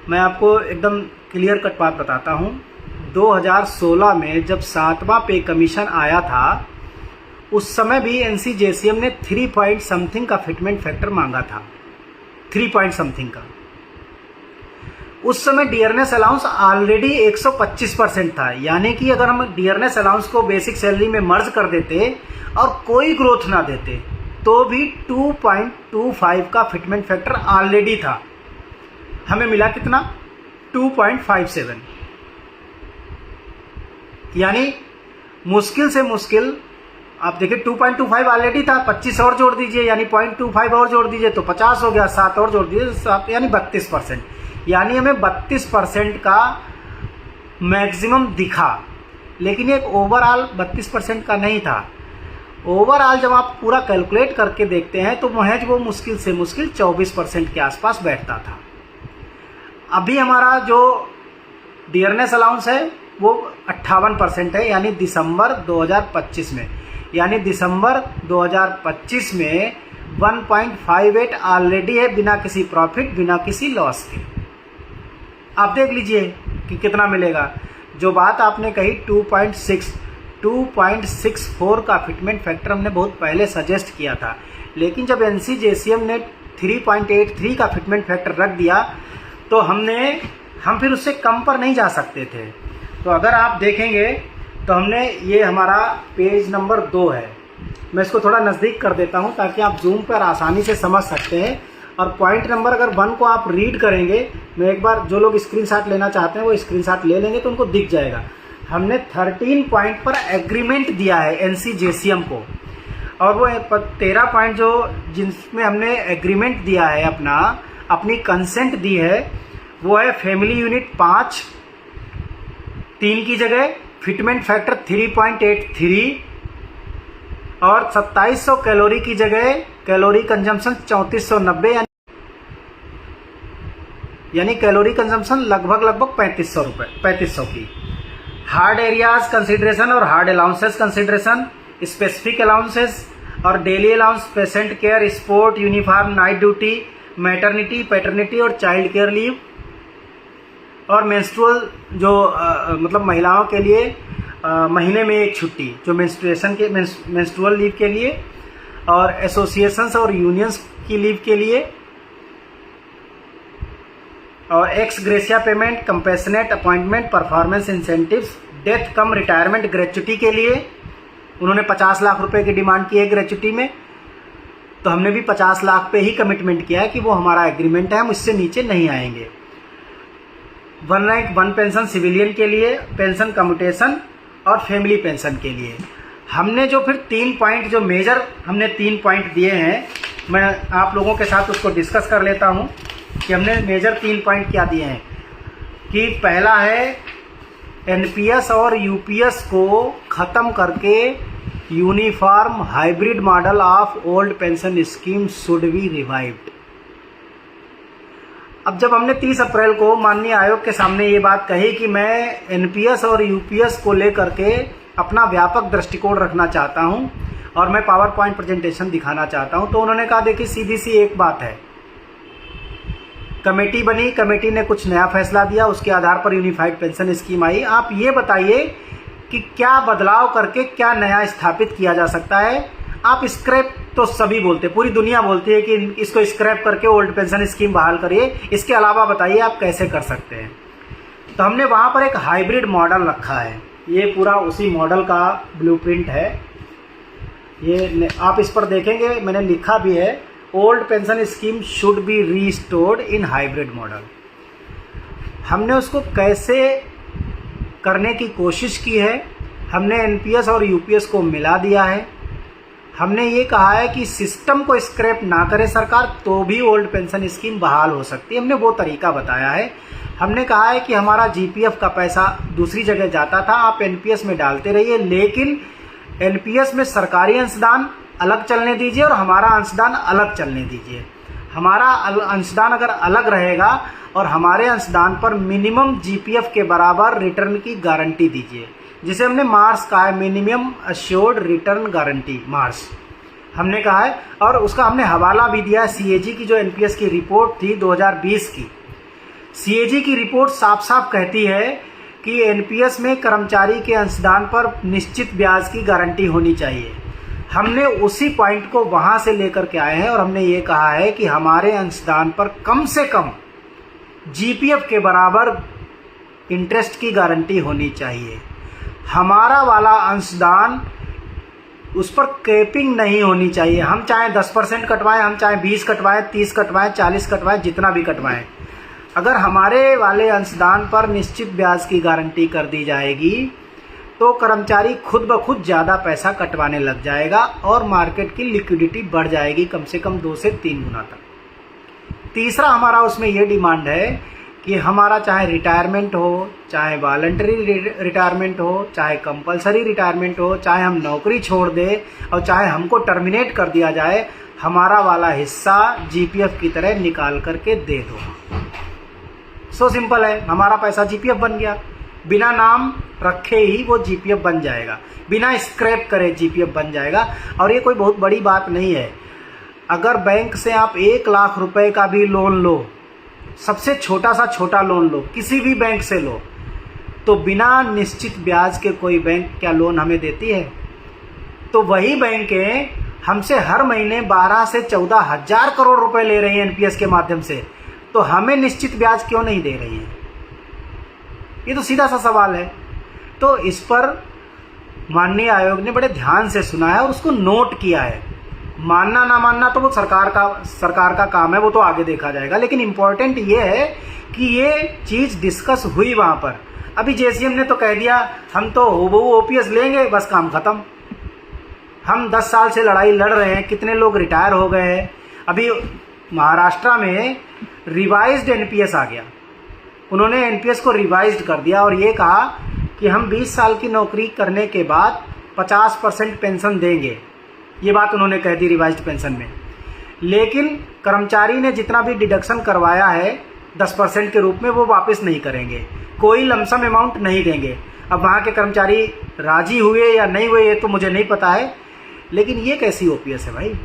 मैं आपको एकदम क्लियर कट बात बताता हूँ। 2016 में जब 7वां पे कमीशन आया था, उस समय भी एनसीजेसीएम ने 3 पॉइंट समथिंग का फिटमेंट फैक्टर मांगा था, 3 पॉइंट समथिंग का। उस समय डियरनेस अलाउंस ऑलरेडी 125% था, यानी कि अगर हम डियरनेस अलाउंस को बेसिक सैलरी में मर्ज कर देते और कोई ग्रोथ ना देते तो भी 2.25 का फिटमेंट फैक्टर ऑलरेडी था। हमें मिला कितना? 2.57, यानी मुश्किल से मुश्किल आप देखिए 2.25 ऑलरेडी था, 25 और जोड़ दीजिए यानी 0.25 और जोड़ दीजिए तो 50 हो गया, 7 और जोड़ दीजिए 7 यानी 32%, यानी हमें 32% का मैक्सिमम दिखा। लेकिन एक ओवरऑल 32% का नहीं था। ओवरऑल जब आप पूरा कैलकुलेट करके देखते हैं तो महज वो मुश्किल से मुश्किल 24% के आसपास बैठता था। अभी हमारा जो डियरनेस अलाउंस है वो 58% है, यानी दिसंबर 2025 में, यानी दिसंबर 2025 में 1.58 ऑलरेडी है, बिना किसी प्रॉफिट बिना किसी लॉस के। आप देख लीजिए कि कितना मिलेगा। जो बात आपने कही 2.64 का फिटमेंट फैक्टर हमने बहुत पहले सजेस्ट किया था, लेकिन जब एनसीजेसीएम ने 3.83 का फिटमेंट फैक्टर रख दिया तो हम फिर उससे कम पर नहीं जा सकते थे। तो अगर आप देखेंगे तो हमने ये हमारा पेज नंबर 2 है, मैं इसको थोड़ा नज़दीक कर देता हूँ ताकि आप जूम पर आसानी से समझ सकते हैं। और पॉइंट नंबर अगर 1 को आप रीड करेंगे, मैं एक बार जो लोग स्क्रीनशॉट लेना चाहते हैं वो स्क्रीनशॉट ले लेंगे तो उनको दिख जाएगा। हमने 13 पॉइंट पर एग्रीमेंट दिया है एनसीजेसीएम को, और वो 13 पॉइंट जो जिसमें हमने एग्रीमेंट दिया है अपनी कंसेंट दी है वो है फैमिली यूनिट 5 3 की जगह फिटमेंट फैक्टर 3.83 और 2700 कैलोरी की जगह कैलोरी कंजम्पशन 3490, यानी कैलोरी कंजम्पशन लगभग 3500 की। हार्ड एरियाज कंसिडरेशन और hard allowances consideration, specific allowances और daily allowance, patient care, sport, uniform, night duty, maternity, paternity और चाइल्ड केयर लीव, और मेंस्ट्रुअल जो मतलब महिलाओं के लिए महीने में एक छुट्टी जो मेंस्ट्रुअल लीव के लिए, और एसोसिएशंस और यूनियंस की लीव के लिए, और ex gratia payment, compassionate appointment, performance incentives, death cum retirement gratuity के लिए उन्होंने 50 लाख रुपए की डिमांड की है ग्रेच्युटी में, तो हमने भी 50 लाख पे ही कमिटमेंट किया है कि वो हमारा एग्रीमेंट है, हम इससे नीचे नहीं आएंगे। 1 रैंक 1 पेंशन सिविलियन के लिए, पेंशन कम्यूटेशन और फैमिली पेंशन के लिए हमने जो फिर 3 पॉइंट जो मेजर हमने 3 पॉइंट दिए हैं, मैं आप लोगों के साथ उसको डिस्कस कर लेता हूं कि हमने मेजर 3 पॉइंट क्या दिए हैं। कि पहला है एनपीएस और यूपीएस को ख़त्म करके uniform hybrid model of old pension scheme should be revived. अब जब हमने 30 अप्रैल को माननीय आयोग के सामने ये बात कही कि मैं एनपीएस और यूपीएस को लेकर के अपना व्यापक दृष्टिकोण रखना चाहता हूं और मैं पावर पॉइंट प्रेजेंटेशन दिखाना चाहता हूं, तो उन्होंने कहा देखिए सीधी सी एक बात है, कमेटी बनी, कमेटी ने कुछ नया फैसला दिया, उसके आधार पर यूनिफाइड पेंशन स्कीम आई। आप ये बताइए कि क्या बदलाव करके क्या नया स्थापित किया जा सकता है। आप स्क्रैप तो सभी बोलते हैं, पूरी दुनिया बोलती है कि इसको स्क्रैप करके ओल्ड पेंशन स्कीम बहाल करिए, इसके अलावा बताइए आप कैसे कर सकते हैं। तो हमने वहाँ पर एक हाइब्रिड मॉडल रखा है, ये पूरा उसी मॉडल का ब्लूप्रिंट है। ये आप इस पर देखेंगे मैंने लिखा भी है, old pension scheme should be restored in hybrid model. हमने उसको कैसे करने की कोशिश की है, हमने एनपीएस और यूपीएस को मिला दिया है। हमने ये कहा है कि सिस्टम को स्क्रैप ना करे सरकार तो भी ओल्ड पेंशन स्कीम बहाल हो सकती है, हमने वो तरीका बताया है। हमने कहा है कि हमारा जीपीएफ का पैसा दूसरी जगह जाता था, आप एनपीएस में डालते रहिए, लेकिन एनपीएस में सरकारी अंशदान अलग चलने दीजिए और हमारा अंशदान अलग चलने दीजिए। हमारा अंशदान अगर अलग रहेगा और हमारे अंशदान पर मिनिमम जीपीएफ के बराबर रिटर्न की गारंटी दीजिए, जिसे हमने मार्स कहा है, minimum assured return guarantee, Mars हमने कहा है। और उसका हमने हवाला भी दिया है सीएजी की, जो एनपीएस की रिपोर्ट थी 2020 की। सीएजी की रिपोर्ट साफ साफ कहती है कि एनपीएस में कर्मचारी के अंशदान पर निश्चित ब्याज की गारंटी होनी चाहिए। हमने उसी पॉइंट को वहाँ से लेकर के आए हैं और हमने ये कहा है कि हमारे अंशदान पर कम से कम जीपीएफ के बराबर इंटरेस्ट की गारंटी होनी चाहिए। हमारा वाला अंशदान उस पर कैपिंग नहीं होनी चाहिए। हम चाहे 10% कटवाएं, हम चाहे 20 कटवाएं, 30 कटवाएं, 40 कटवाएं, जितना भी कटवाएं, अगर हमारे वाले अंशदान पर निश्चित ब्याज की गारंटी कर दी जाएगी तो कर्मचारी खुद ब खुद ज़्यादा पैसा कटवाने लग जाएगा और मार्केट की लिक्विडिटी बढ़ जाएगी कम से कम 2 से 3 गुना तक। तीसरा हमारा उसमें ये डिमांड है कि हमारा चाहे रिटायरमेंट हो, चाहे वॉलंटरी रिटायरमेंट हो, चाहे कंपलसरी रिटायरमेंट हो, चाहे हम नौकरी छोड़ दें और चाहे हमको टर्मिनेट कर दिया जाए, हमारा वाला हिस्सा जीपीएफ की तरह निकाल करके दे दो। सो सिंपल है, हमारा पैसा जीपीएफ बन गया। बिना नाम रखे ही वो जीपीएफ बन जाएगा, बिना स्क्रैप करे जीपीएफ बन जाएगा। और ये कोई बहुत बड़ी बात नहीं है। अगर बैंक से आप 1 लाख रुपए का भी लोन लो, सबसे छोटा सा छोटा लोन लो, किसी भी बैंक से लो, तो बिना निश्चित ब्याज के कोई बैंक क्या लोन हमें देती है? तो वही बैंकें हमसे हर महीने 12 से 14 हजार करोड़ रुपए ले रही हैं एनपीएस के माध्यम से, तो हमें निश्चित ब्याज क्यों नहीं दे रही है? ये तो सीधा सा सवाल है। तो इस पर माननीय आयोग ने बड़े ध्यान से सुना है और उसको नोट किया है। मानना ना मानना तो वो सरकार का काम है, वो तो आगे देखा जाएगा। लेकिन इम्पोर्टेंट ये है कि ये चीज़ डिस्कस हुई वहाँ पर। अभी जेसीएम ने तो कह दिया हम तो हूबहू ओपीएस लेंगे, बस काम खत्म। हम 10 साल से लड़ाई लड़ रहे हैं, कितने लोग रिटायर हो गए हैं। अभी महाराष्ट्र में रिवाइज्ड एनपीएस आ गया, उन्होंने एनपीएस को रिवाइज्ड कर दिया और ये कहा कि हम 20 साल की नौकरी करने के बाद 50% पेंशन देंगे। ये बात उन्होंने कह दी रिवाइज्ड पेंशन में। लेकिन कर्मचारी ने जितना भी डिडक्शन करवाया है 10% के रूप में, वो वापस नहीं करेंगे, कोई लमसम अमाउंट नहीं देंगे। अब वहाँ के कर्मचारी राजी हुए या नहीं हुए ये तो मुझे नहीं पता है, लेकिन ये कैसी ओपीएस है भाई?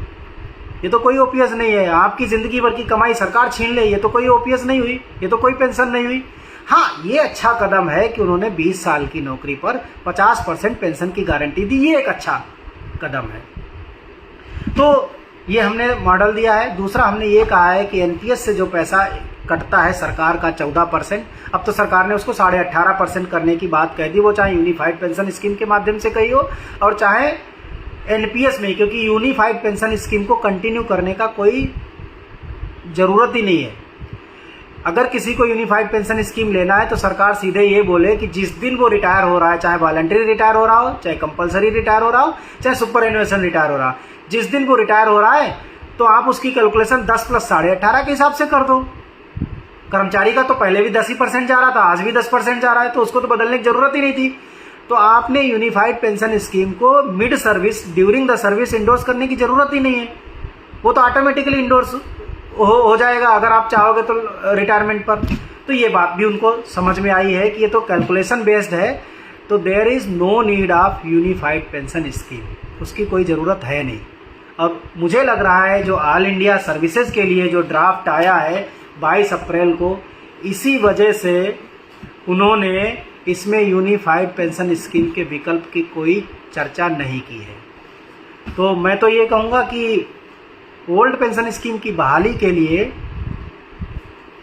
ये तो कोई ओपीएस नहीं है। आपकी ज़िंदगी भर की कमाई सरकार छीन ले, ये तो कोई ओपीएस नहीं हुई, ये तो कोई पेंशन नहीं हुई। हाँ, ये अच्छा कदम है कि उन्होंने 20 साल की नौकरी पर 50% पेंशन की गारंटी दी, ये एक अच्छा कदम है। तो ये हमने मॉडल दिया है। दूसरा हमने ये कहा है कि एनपीएस से जो पैसा कटता है सरकार का 14%, अब तो सरकार ने उसको 18.5% करने की बात कह दी, वो चाहे यूनिफाइड पेंशन स्कीम के माध्यम से कही हो और चाहे एनपीएस में, क्योंकि यूनिफाइड पेंशन स्कीम को कंटिन्यू करने का कोई ज़रूरत ही नहीं है। अगर किसी को यूनिफाइड पेंशन स्कीम लेना है तो सरकार सीधे ये बोले कि जिस दिन वो रिटायर हो रहा है, चाहे वॉलंटरी रिटायर हो रहा हो, चाहे कंपलसरी रिटायर हो रहा हो, चाहे सुपर एनुएशन रिटायर हो रहा हो, जिस दिन वो रिटायर हो रहा है तो आप उसकी कैलकुलेशन 10 + 18.5 के हिसाब से कर दो। कर्मचारी का तो पहले भी 10% जा रहा था, आज भी 10% जा रहा है, तो उसको तो बदलने की जरूरत ही नहीं थी। तो आपने यूनिफाइड पेंशन स्कीम को mid service, during the service endorse करने की जरूरत ही नहीं है, वो तो ऑटोमेटिकली इंडोर्स हो जाएगा अगर आप चाहोगे तो रिटायरमेंट पर। तो ये बात भी उनको समझ में आई है कि ये तो कैलकुलेशन बेस्ड है, तो there is no need of unified pension scheme, उसकी कोई ज़रूरत है नहीं। अब मुझे लग रहा है जो ऑल इंडिया सर्विसेज के लिए जो ड्राफ्ट आया है 22 अप्रैल को, इसी वजह से उन्होंने इसमें यूनिफाइड पेंशन स्कीम के विकल्प की कोई चर्चा नहीं की है। तो मैं तो ये कहूँगा कि ओल्ड पेंशन स्कीम की बहाली के लिए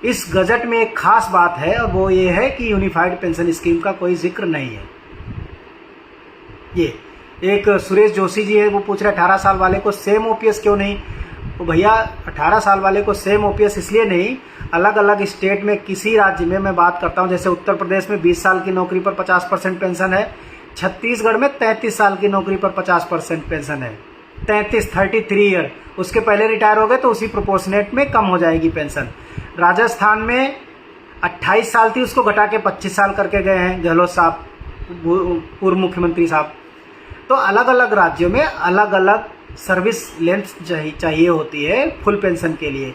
इस गजट में एक खास बात है और वो ये है कि यूनिफाइड पेंशन स्कीम का कोई जिक्र नहीं है। ये एक सुरेश जोशी जी है, वो पूछ रहे 18 साल वाले को सेम ओपीएस क्यों नहीं? तो भैया 18 साल वाले को सेम ओपीएस इसलिए नहीं, अलग अलग स्टेट में किसी राज्य में मैं बात करता हूँ, जैसे उत्तर प्रदेश में 20 साल की नौकरी पर 50% पेंशन है, छत्तीसगढ़ में 33 साल की नौकरी पर 50% पेंशन है, 33 ईयर, उसके पहले रिटायर हो गए तो उसी प्रोपोर्शनेट में कम हो जाएगी पेंशन। राजस्थान में 28 साल थी, उसको घटा के 25 साल करके गए हैं गहलोत साहब, पूर्व मुख्यमंत्री साहब। तो अलग अलग राज्यों में अलग अलग सर्विस लेंथ चाहिए होती है फुल पेंशन के लिए।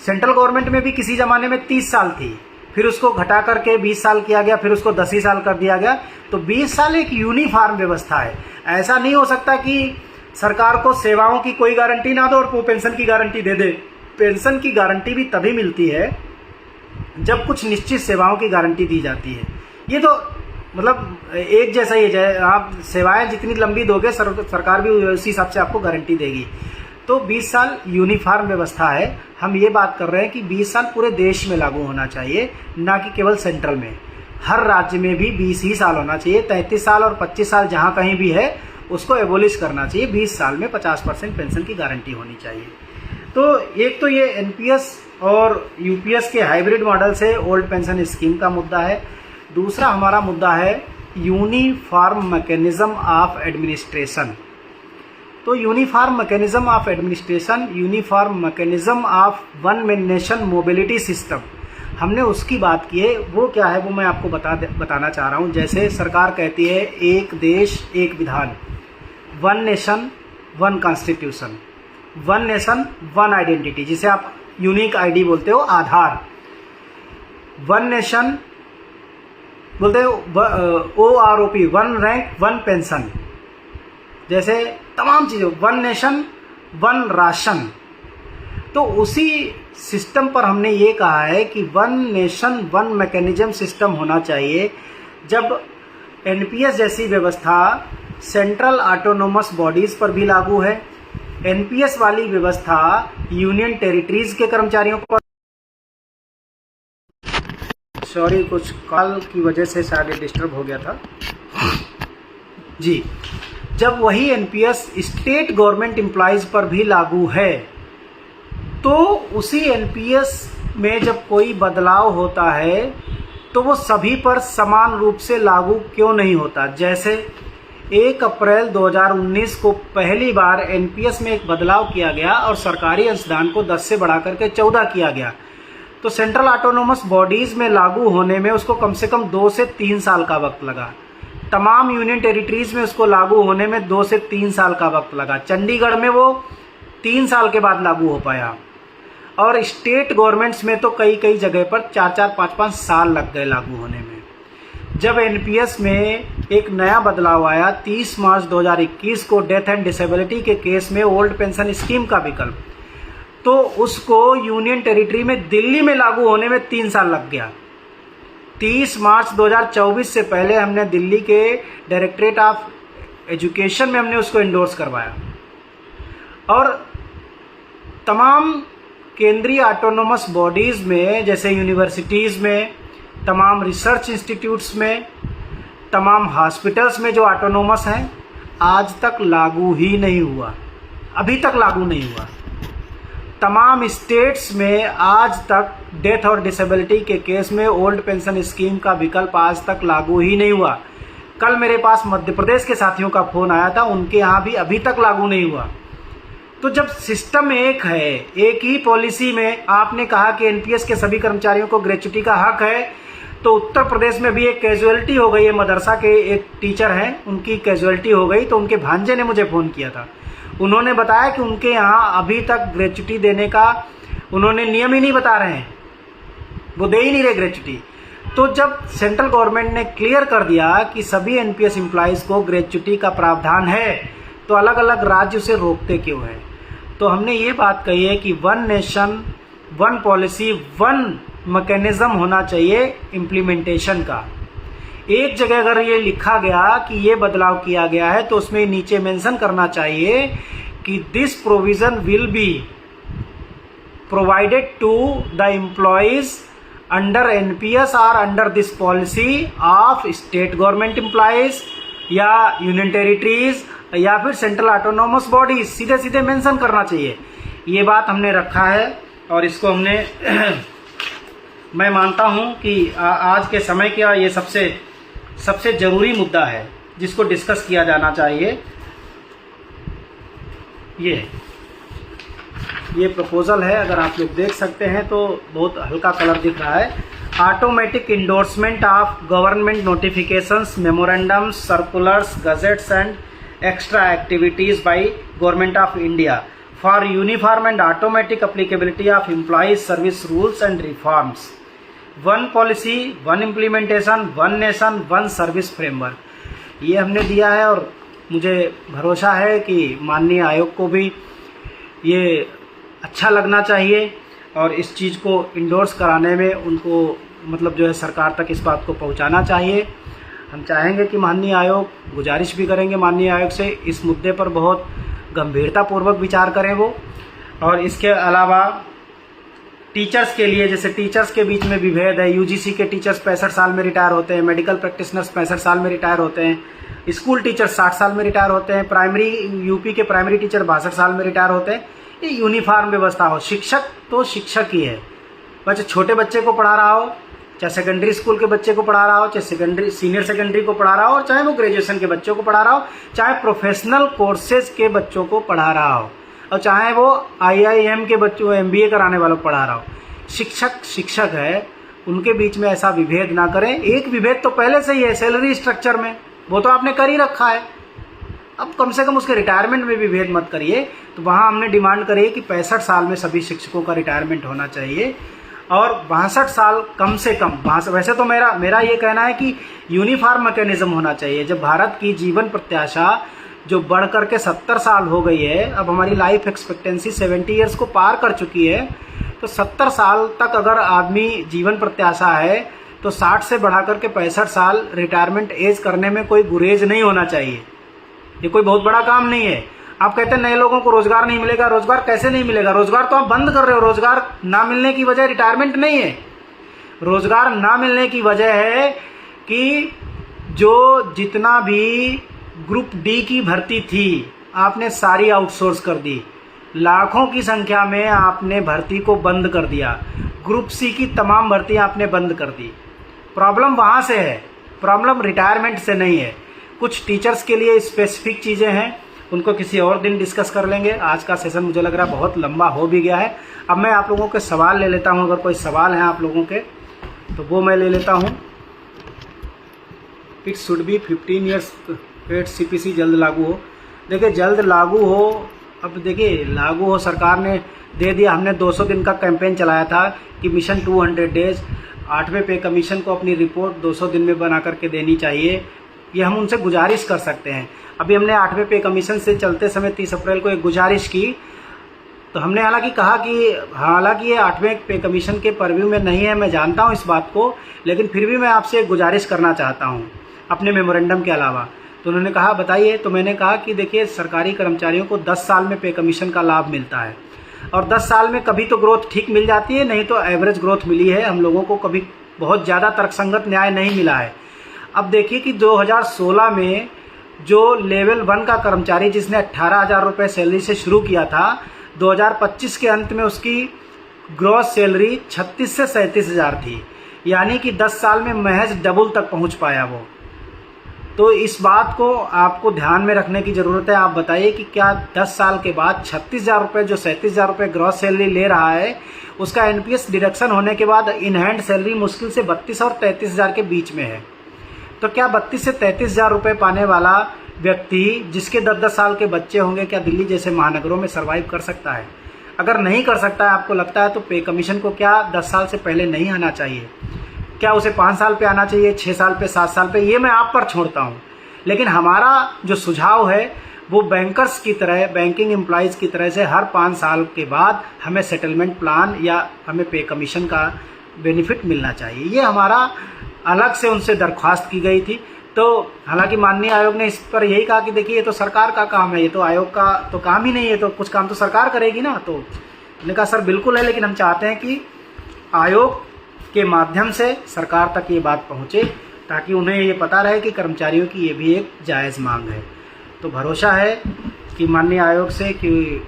सेंट्रल गवर्नमेंट में भी किसी ज़माने में 30 साल थी, फिर उसको घटा करके 20 साल किया गया, फिर उसको 10 ही साल कर दिया गया। तो 20 साल एक यूनिफॉर्म व्यवस्था है। ऐसा नहीं हो सकता कि सरकार को सेवाओं की कोई गारंटी ना दो और वो पेंशन की गारंटी दे दे। पेंशन की गारंटी भी तभी मिलती है जब कुछ निश्चित सेवाओं की गारंटी दी जाती है। ये तो मतलब एक जैसा ही है, आप सेवाएं जितनी लंबी दोगे सरकार भी उसी हिसाब से आपको गारंटी देगी। तो 20 साल यूनिफॉर्म व्यवस्था है। हम ये बात कर रहे हैं कि 20 साल पूरे देश में लागू होना चाहिए, ना कि केवल सेंट्रल में। हर राज्य में भी 20 ही साल होना चाहिए। 33 साल और 25 साल जहाँ कहीं भी है उसको एबोलिश करना चाहिए। 20 साल में 50% पेंशन की गारंटी होनी चाहिए। तो एक तो ये एनपीएस और यूपीएस के हाइब्रिड मॉडल से ओल्ड पेंशन स्कीम का मुद्दा है। दूसरा हमारा मुद्दा है यूनिफॉर्म मैकेनिज्म ऑफ एडमिनिस्ट्रेशन। तो uniform mechanism of administration, uniform mechanism of one nation mobility system, हमने उसकी बात की है। वो क्या है वो मैं आपको बताना चाह रहा हूँ। जैसे सरकार कहती है एक देश एक विधान, one nation one constitution, one nation one identity, जिसे आप यूनिक आईडी बोलते हो, आधार। वन नेशन बोलते हो OROP, one rank one pension, जैसे तमाम चीज़ें, वन नेशन वन राशन। तो उसी सिस्टम पर हमने ये कहा है कि one nation one mechanism system होना चाहिए। जब एनपीएस जैसी व्यवस्था सेंट्रल ऑटोनोमस बॉडीज़ पर भी लागू है, एनपीएस वाली व्यवस्था यूनियन टेरिटरीज के कर्मचारियों पर, सॉरी कुछ कॉल की वजह से शायद डिस्टर्ब हो गया था जी। जब वही एनपीएस स्टेट गवर्नमेंट एम्प्लॉयज पर भी लागू है, तो उसी एनपीएस में जब कोई बदलाव होता है तो वो सभी पर समान रूप से लागू क्यों नहीं होता। जैसे 1 अप्रैल 2019 को पहली बार एनपीएस में एक बदलाव किया गया और सरकारी अंशदान को 10 से बढ़ा करके 14 किया गया। तो सेंट्रल ऑटोनोमस बॉडीज में लागू होने में उसको कम से कम 2 से 3 साल का वक्त लगा। तमाम यूनियन टेरिटरीज में उसको लागू होने में 2 से 3 साल का वक्त लगा। चंडीगढ़ में वो 3 साल के बाद लागू हो पाया, और स्टेट गवर्नमेंट्स में तो कई जगह पर 4-4, 5-5 साल लग गए लागू होने में। जब एनपीएस में एक नया बदलाव आया 30 मार्च 2021 को, डेथ एंड डिसेबिलिटी के केस में ओल्ड पेंशन स्कीम का विकल्प, तो उसको यूनियन टेरिटरी में दिल्ली में लागू होने में 3 साल लग गया। 30 मार्च 2024 से पहले हमने दिल्ली के डायरेक्टरेट ऑफ एजुकेशन में हमने उसको इंडोर्स करवाया, और तमाम केंद्रीय ऑटोनोमस बॉडीज़ में, जैसे यूनिवर्सिटीज़ में, तमाम रिसर्च इंस्टीट्यूट्स में, तमाम हॉस्पिटल्स में जो ऑटोनोमस हैं, आज तक लागू ही नहीं हुआ, अभी तक लागू नहीं हुआ। तमाम स्टेट्स में आज तक डेथ और डिसेबिलिटी के केस में ओल्ड पेंशन स्कीम का विकल्प आज तक लागू ही नहीं हुआ। कल मेरे पास मध्य प्रदेश के साथियों का फ़ोन आया था, उनके यहाँ भी अभी तक लागू नहीं हुआ। तो जब सिस्टम एक है, एक ही पॉलिसी में आपने कहा कि एनपीएस के सभी कर्मचारियों को ग्रेच्युटी का हक है, तो उत्तर प्रदेश में भी एक कैजुअलिटी हो गई है। मदरसा के एक टीचर हैं, उनकी कैजुअलिटी हो गई, तो उनके भांजे ने मुझे फ़ोन किया था। उन्होंने बताया कि उनके यहाँ अभी तक ग्रेच्युटी देने का उन्होंने नियम ही नहीं बता रहे हैं, वो दे ही नहीं रहे ग्रेच्युटी। तो जब सेंट्रल गवर्नमेंट ने क्लियर कर दिया कि सभी एनपीएस एम्प्लॉयज़ को ग्रेच्युटी का प्रावधान है, तो अलग अलग राज्य उसे रोकते क्यों हैं। तो हमने ये बात कही है कि one nation one policy one mechanism होना चाहिए इम्प्लीमेंटेशन का। एक जगह अगर ये लिखा गया कि ये बदलाव किया गया है, तो उसमें नीचे मेंशन करना चाहिए कि this provision will be provided to the employees under NPS और under this policy of state government employees या यूनियन टेरिटरीज या फिर सेंट्रल ऑटोनोमस बॉडीज, सीधे सीधे मेंशन करना चाहिए। ये बात हमने रखा है, और इसको हमने मैं मानता हूं कि आज के समय का ये सबसे ज़रूरी मुद्दा है जिसको डिस्कस किया जाना चाहिए। ये प्रपोजल है, अगर आप लोग देख सकते हैं तो बहुत हल्का कलर दिख रहा है। Automatic endorsement of government notifications, memorandums, circulars, gadgets and extra activities by government of India for uniform and automatic applicability of employees service rules and reforms, one policy one implementation, one nation one service framework, ये हमने दिया है। और मुझे भरोसा है कि माननीय आयोग को भी ये अच्छा लगना चाहिए, और इस चीज़ को इंडोर्स कराने में उनको मतलब जो है सरकार तक इस बात को पहुंचाना चाहिए। हम चाहेंगे कि माननीय आयोग, गुजारिश भी करेंगे माननीय आयोग से, इस मुद्दे पर बहुत गंभीरतापूर्वक विचार करें वो। और इसके अलावा टीचर्स के लिए, जैसे टीचर्स के बीच में विभेद है, यूजीसी के टीचर्स 65 साल में रिटायर होते हैं, मेडिकल प्रैक्टिशनर्स 65 साल में रिटायर होते हैं, स्कूल टीचर्स 60 साल में रिटायर होते हैं, प्राइमरी यूपी के प्राइमरी टीचर 62 साल में रिटायर होते हैं। ये यूनिफॉर्म व्यवस्था हो। शिक्षक तो शिक्षक ही है, चाहे छोटे बच्चे को पढ़ा रहा हो, चाहे सेकेंडरी स्कूल के बच्चे को पढ़ा रहा हो, चाहे सीनियर सेकेंडरी को पढ़ा रहा हो, और चाहे वो ग्रेजुएशन के बच्चों को पढ़ा रहा हो, चाहे प्रोफेशनल कोर्सेज के बच्चों को पढ़ा रहा हो, और चाहे वो IIM के बच्चों, MBA कराने वालों को पढ़ा रहा हो। शिक्षक शिक्षक है, उनके बीच में ऐसा विभेद ना करें। एक विभेद तो पहले से ही है सैलरी स्ट्रक्चर में, वो तो आपने कर ही रखा है, अब कम से कम उसके रिटायरमेंट में भी विभेद मत करिए। तो वहाँ हमने डिमांड करी कि 65 साल में सभी शिक्षकों का रिटायरमेंट होना चाहिए, और 62 साल कम से कम। वैसे तो मेरा ये कहना है कि यूनिफॉर्म मैकेनिज्म होना चाहिए। जब भारत की जीवन प्रत्याशा जो बढ़ करके 70 साल हो गई है, अब हमारी लाइफ एक्सपेक्टेंसी 70 ईयर्स को पार कर चुकी है, तो 70 साल तक अगर आदमी जीवन प्रत्याशा है तो 60 से बढ़ा करके 65 साल रिटायरमेंट एज करने में कोई गुरेज नहीं होना चाहिए। ये कोई बहुत बड़ा काम नहीं है। आप कहते हैं नए लोगों को रोजगार नहीं मिलेगा, रोजगार कैसे नहीं मिलेगा? रोजगार तो आप बंद कर रहे हो। रोजगार ना मिलने की वजह रिटायरमेंट नहीं है, रोजगार ना मिलने की वजह है कि जो जितना भी ग्रुप डी की भर्ती थी आपने सारी आउटसोर्स कर दी, लाखों की संख्या में आपने भर्ती को बंद कर दिया, ग्रुप सी की तमाम भर्ती आपने बंद कर दी। प्रॉब्लम वहाँ से है, प्रॉब्लम रिटायरमेंट से नहीं है। कुछ टीचर्स के लिए स्पेसिफिक चीज़ें हैं, उनको किसी और दिन डिस्कस कर लेंगे। आज का सेशन मुझे लग रहा है बहुत लंबा हो भी गया है। अब मैं आप लोगों के सवाल ले लेता हूं, अगर कोई सवाल है आप लोगों के तो वो मैं ले लेता हूं। It should be 15 years paid CPC जल्द लागू हो। देखिए जल्द लागू हो, अब देखिए लागू हो, सरकार ने दे दिया। हमने 200 दिन का कैंपेन चलाया था कि मिशन 200 डेज, 8वें पे कमीशन को अपनी रिपोर्ट 200 दिन में बना करके देनी चाहिए। ये हम उनसे गुजारिश कर सकते हैं। अभी हमने 8वें पे कमीशन से चलते समय 30 अप्रैल को एक गुजारिश की, तो हमने हालांकि कहा कि हालांकि ये 8वें पे कमीशन के परव्यू में नहीं है, मैं जानता हूँ इस बात को, लेकिन फिर भी मैं आपसे एक गुजारिश करना चाहता हूँ अपने मेमोरेंडम के अलावा। तो उन्होंने कहा बताइए, तो मैंने कहा कि देखिए सरकारी कर्मचारियों को 10 साल में पे कमीशन का लाभ मिलता है, और 10 साल में कभी तो ग्रोथ ठीक मिल जाती है, नहीं तो एवरेज ग्रोथ मिली है। हम लोगों को कभी बहुत ज़्यादा तर्कसंगत न्याय नहीं मिला है। अब देखिए कि 2016 में जो लेवल 1 का कर्मचारी जिसने 18,000 रुपये सैलरी से शुरू किया था, 2025 के अंत में उसकी ग्रॉस सैलरी 36 से 37,000 थी, यानी कि 10 साल में महज डबल तक पहुंच पाया वो। तो इस बात को आपको ध्यान में रखने की ज़रूरत है। आप बताइए कि क्या 10 साल के बाद 36,000 रुपये, जो 37,000 रुपये ग्रॉस सैलरी ले रहा है, उसका NPS डिडक्शन होने के बाद इन हैंड सैलरी मुश्किल से 32 और 33,000 के बीच में है। तो क्या 32 से 33,000 रुपये पाने वाला व्यक्ति जिसके 10-10 साल के बच्चे होंगे, क्या दिल्ली जैसे महानगरों में सर्वाइव कर सकता है? अगर नहीं कर सकता है, आपको लगता है, तो पे कमीशन को क्या 10 साल से पहले नहीं आना चाहिए? क्या उसे 5 साल पे आना चाहिए, 6 साल पे, 7 साल पे? ये मैं आप पर छोड़ता हूँ। लेकिन हमारा जो सुझाव है वो बैंकर्स की तरह, बैंकिंग एम्प्लॉयज़ की तरह से हर 5 साल के बाद हमें सेटलमेंट प्लान या हमें पे कमीशन का बेनिफिट मिलना चाहिए। ये हमारा अलग से उनसे दरख्वास्त की गई थी। तो हालांकि माननीय आयोग ने इस पर यही कहा कि देखिए ये तो सरकार का काम है, ये तो आयोग का तो काम ही नहीं है, तो कुछ काम तो सरकार करेगी ना। तो मैंने कहा सर बिल्कुल है, लेकिन हम चाहते हैं कि आयोग के माध्यम से सरकार तक ये बात पहुँचे, ताकि उन्हें ये पता रहे कि कर्मचारियों की ये भी एक जायज़ मांग है। तो भरोसा है कि माननीय आयोग से कि,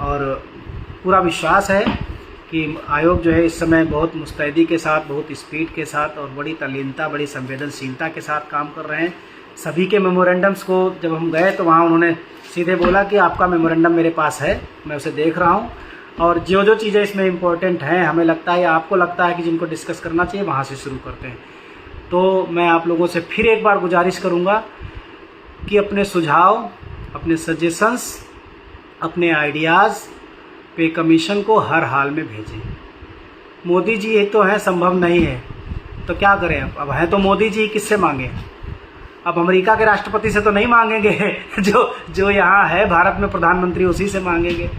और पूरा विश्वास है कि आयोग जो है इस समय बहुत मुस्तैदी के साथ, बहुत स्पीड के साथ और बड़ी तल्लीनता, बड़ी संवेदनशीलता के साथ काम कर रहे हैं। सभी के मेमोरेंडम्स को जब हम गए तो वहाँ उन्होंने सीधे बोला कि आपका मेमोरेंडम मेरे पास है, मैं उसे देख रहा हूँ, और जो चीज़ें इसमें इम्पोर्टेंट हैं, हमें लगता है या आपको लगता है कि जिनको डिस्कस करना चाहिए, वहाँ से शुरू करते हैं। तो मैं आप लोगों से फिर एक बार गुजारिश करूँगा कि अपने सुझाव, अपने सजेशंस, अपने आइडियाज़ पे कमीशन को हर हाल में भेजें। मोदी जी ये तो है, संभव नहीं है तो क्या करें? अब है तो मोदी जी, किससे मांगे? अब अमेरिका के राष्ट्रपति से तो नहीं मांगेंगे, जो यहाँ है भारत में प्रधानमंत्री, उसी से मांगेंगे।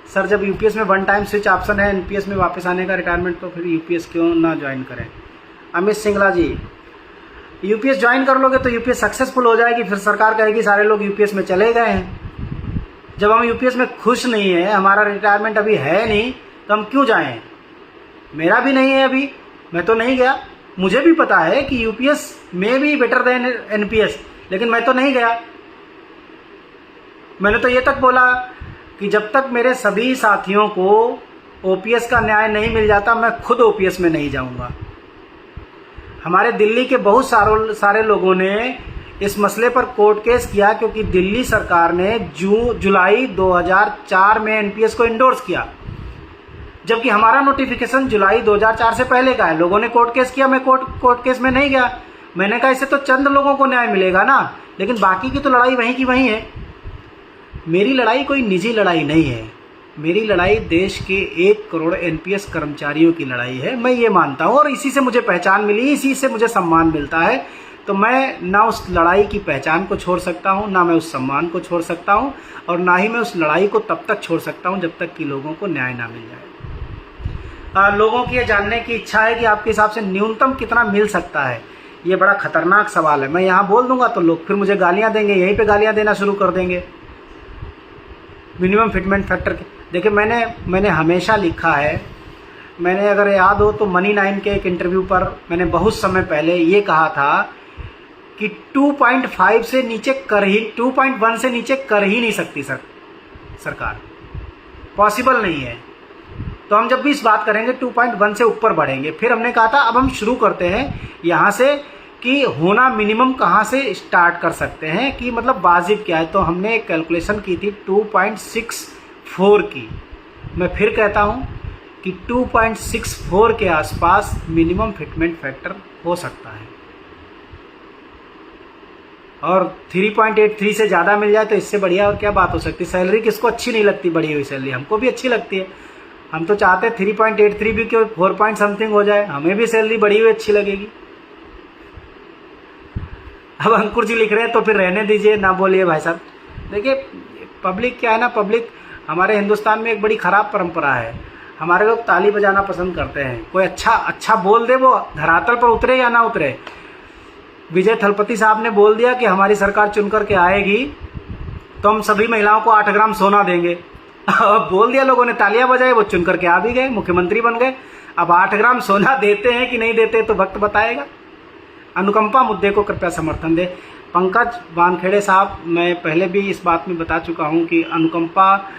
सर जब यूपीएस में 1 टाइम स्विच ऑप्शन है एनपीएस में वापस आने का रिटायरमेंट, तो फिर यूपीएस क्यों ना ज्वाइन करें? अमित सिंगला जी, यूपीएस ज्वाइन कर लोगे तो यूपीएस सक्सेसफुल हो जाएगी, फिर सरकार कहेगी सारे लोग यूपीएस में चले गए हैं। जब हम यूपीएस में खुश नहीं है, हमारा रिटायरमेंट अभी है नहीं, तो हम क्यों जाएं? मेरा भी नहीं है अभी, मैं तो नहीं गया। मुझे भी पता है कि यूपीएस में भी बेटर देन एनपीएस, लेकिन मैं तो नहीं गया। मैंने तो ये तक बोला कि जब तक मेरे सभी साथियों को ओपीएस का न्याय नहीं मिल जाता, मैं खुद ओपीएस में नहीं जाऊंगा। हमारे दिल्ली के बहुत सारे लोगों ने इस मसले पर कोर्ट केस किया, क्योंकि दिल्ली सरकार ने जुलाई 2004 में एनपीएस को इंडोर्स किया, जबकि हमारा नोटिफिकेशन जुलाई 2004 से पहले का है। लोगों ने कोर्ट केस किया, मैं कोर्ट केस में नहीं गया। मैंने कहा इससे तो चंद लोगों को न्याय मिलेगा ना, लेकिन बाकी की तो लड़ाई वहीं की वहीं है। मेरी लड़ाई कोई निजी लड़ाई नहीं है, मेरी लड़ाई देश के 1 करोड़ एनपीएस कर्मचारियों की लड़ाई है, मैं ये मानता हूँ। और इसी से मुझे पहचान मिली, इसी से मुझे सम्मान मिलता है। तो मैं ना उस लड़ाई की पहचान को छोड़ सकता हूँ, ना मैं उस सम्मान को छोड़ सकता हूँ, और ना ही मैं उस लड़ाई को तब तक छोड़ सकता हूँ जब तक कि लोगों को न्याय ना मिल जाए। लोगों की ये जानने की इच्छा है कि आपके हिसाब से न्यूनतम कितना मिल सकता है। ये बड़ा खतरनाक सवाल है। मैं यहाँ बोल दूंगा तो लोग फिर मुझे गालियाँ देंगे, यहीं पर गालियाँ देना शुरू कर देंगे। मिनिमम फिटमेंट फैक्टर, देखिए मैंने हमेशा लिखा है, मैंने अगर याद हो तो मनी 9 के एक इंटरव्यू पर मैंने बहुत समय पहले ये कहा था कि 2.5 से नीचे 2.1 से नीचे कर ही नहीं सकती सरकार, पॉसिबल नहीं है। तो हम जब भी इस बात करेंगे 2.1 से ऊपर बढ़ेंगे। फिर हमने कहा था अब हम शुरू करते हैं यहाँ से कि होना मिनिमम कहाँ से स्टार्ट कर सकते हैं, कि मतलब वाजिब क्या है। तो हमने एक कैलकुलेशन की थी 2.64 की। मैं फिर कहता हूँ कि 2.64 के आसपास मिनिमम फिटमेंट फैक्टर हो सकता है, और 3.83 से ज़्यादा मिल जाए तो इससे बढ़िया और क्या बात हो सकती है। सैलरी किसको अच्छी नहीं लगती बढ़ी हुई सैलरी, हमको भी अच्छी लगती है। हम तो चाहते हैं 3.83 भी क्यों 4 पॉइंट समथिंग हो जाए, हमें भी सैलरी बढ़ी हुई अच्छी लगेगी। अब अंकुर जी लिख रहे हैं तो फिर रहने दीजिए, ना बोलिए भाई साहब। देखिए पब्लिक क्या है ना, पब्लिक हमारे हिंदुस्तान में एक बड़ी ख़राब परंपरा है। हमारे लोग ताली बजाना पसंद करते हैं, कोई अच्छा बोल दे, वो धरातल पर उतरे या ना उतरे। विजय थलपति साहब ने बोल दिया कि हमारी सरकार चुन करके आएगी तो हम सभी महिलाओं को 8 ग्राम सोना देंगे। अब बोल दिया लोगों ने, तालियां बजाए, वो चुन करके आ भी गए, मुख्यमंत्री बन गए। अब 8 ग्राम सोना देते हैं कि नहीं देते तो वक्त बताएगा। अनुकंपा मुद्दे को कृपया समर्थन दे। पंकज वानखेड़े साहब, मैं पहले भी इस बात में बता चुका हूं कि अनुकंपा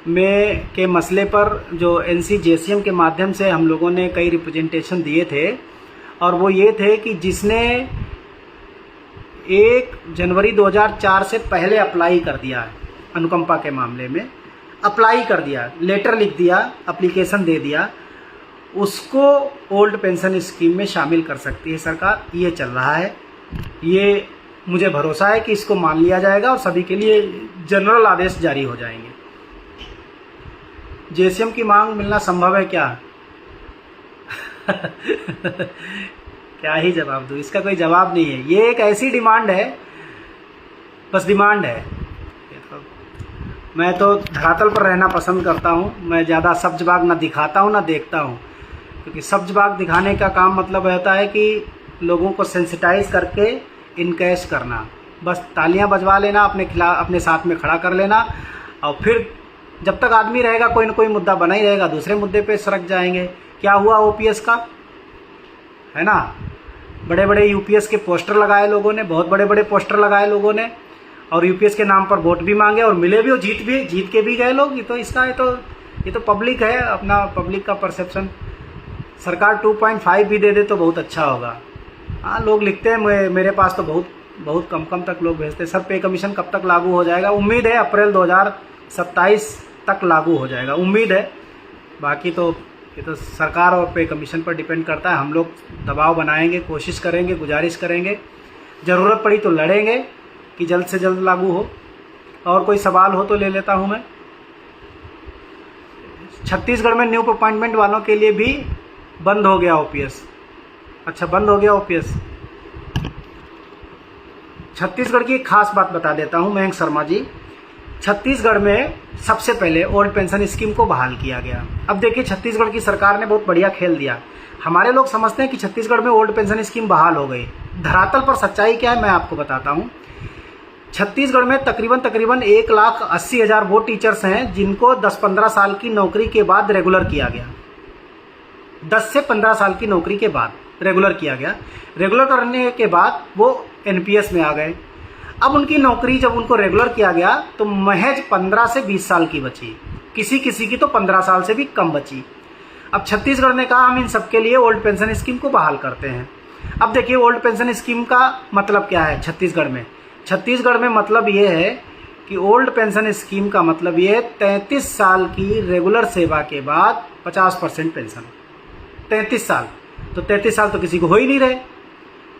में के मसले पर जो NCJCM के माध्यम से हम लोगों ने कई रिप्रेजेंटेशन दिए थे, और वो ये थे कि जिसने 1 जनवरी 2004 से पहले अप्लाई कर दिया है, अनुकंपा के मामले में अप्लाई कर दिया, लेटर लिख दिया, एप्लीकेशन दे दिया, उसको ओल्ड पेंशन स्कीम में शामिल कर सकती है सरकार। ये चल रहा है, ये मुझे भरोसा है कि इसको मान लिया जाएगा और सभी के लिए जनरल आदेश जारी हो जाएंगे। JCM की मांग मिलना संभव है क्या? क्या ही जवाब दूँ, इसका कोई जवाब नहीं है। ये एक ऐसी डिमांड है, बस डिमांड है। मैं तो धरातल पर रहना पसंद करता हूँ, मैं ज़्यादा सब्जबाग ना दिखाता हूँ ना देखता हूँ, क्योंकि सब्जबाग दिखाने का काम मतलब रहता है कि लोगों को सेंसिटाइज करके इनकैश करना, बस तालियां बजवा लेना, अपने साथ में खड़ा कर लेना, और फिर जब तक आदमी रहेगा कोई ना कोई मुद्दा बना ही रहेगा, दूसरे मुद्दे पे सरक जाएंगे। क्या हुआ OPS का, है ना, बड़े बड़े UPS के पोस्टर लगाए लोगों ने, बहुत बड़े बड़े पोस्टर लगाए लोगों ने, और UPS के नाम पर वोट भी मांगे और मिले भी, और जीत के भी गए लोग। ये तो पब्लिक है, अपना पब्लिक का परसेप्शन। सरकार 2.5 भी दे दे तो बहुत अच्छा होगा। हाँ, लोग लिखते हैं, मेरे पास तो बहुत कम तक लोग भेजते हैं। सब पे कमीशन कब तक लागू हो जाएगा? उम्मीद है अप्रैल 2027 तक लागू हो जाएगा, उम्मीद है। बाकी तो ये तो सरकार और पे कमीशन पर डिपेंड करता है। हम लोग दबाव बनाएंगे, कोशिश करेंगे, गुजारिश करेंगे, ज़रूरत पड़ी तो लड़ेंगे कि जल्द से जल्द लागू हो। और कोई सवाल हो तो ले लेता हूँ मैं। छत्तीसगढ़ में न्यू अपॉइंटमेंट वालों के लिए भी बंद हो गया OPS। अच्छा, बंद हो गया OPS। छत्तीसगढ़ की एक खास बात बता देता हूँ मयंक शर्मा जी। छत्तीसगढ़ में सबसे पहले ओल्ड पेंशन स्कीम को बहाल किया गया। अब देखिए, छत्तीसगढ़ की सरकार ने बहुत बढ़िया खेल दिया। हमारे लोग समझते हैं कि छत्तीसगढ़ में ओल्ड पेंशन स्कीम बहाल हो गई, धरातल पर सच्चाई क्या है मैं आपको बताता हूँ। छत्तीसगढ़ में तकरीबन 1,80,000 वो टीचर्स हैं जिनको 10-15 साल की नौकरी के बाद रेगुलर किया गया। 10 से 15 साल की नौकरी के बाद रेगुलर किया गया। रेगुलर करने के बाद वो एनपीएस में आ गए। अब उनकी नौकरी जब उनको रेगुलर किया गया तो महज 15 से 20 साल की बची, किसी किसी की तो 15 साल से भी कम बची। अब छत्तीसगढ़ ने कहा हम इन सबके लिए ओल्ड पेंशन स्कीम को बहाल करते हैं। अब देखिए ओल्ड पेंशन स्कीम का मतलब क्या है छत्तीसगढ़ में। छत्तीसगढ़ में मतलब ये है कि ओल्ड पेंशन स्कीम का मतलब ये है 33 साल की रेगुलर सेवा के बाद 50% पेंशन। 33 साल तो 33 साल तो किसी को हो ही नहीं रहे।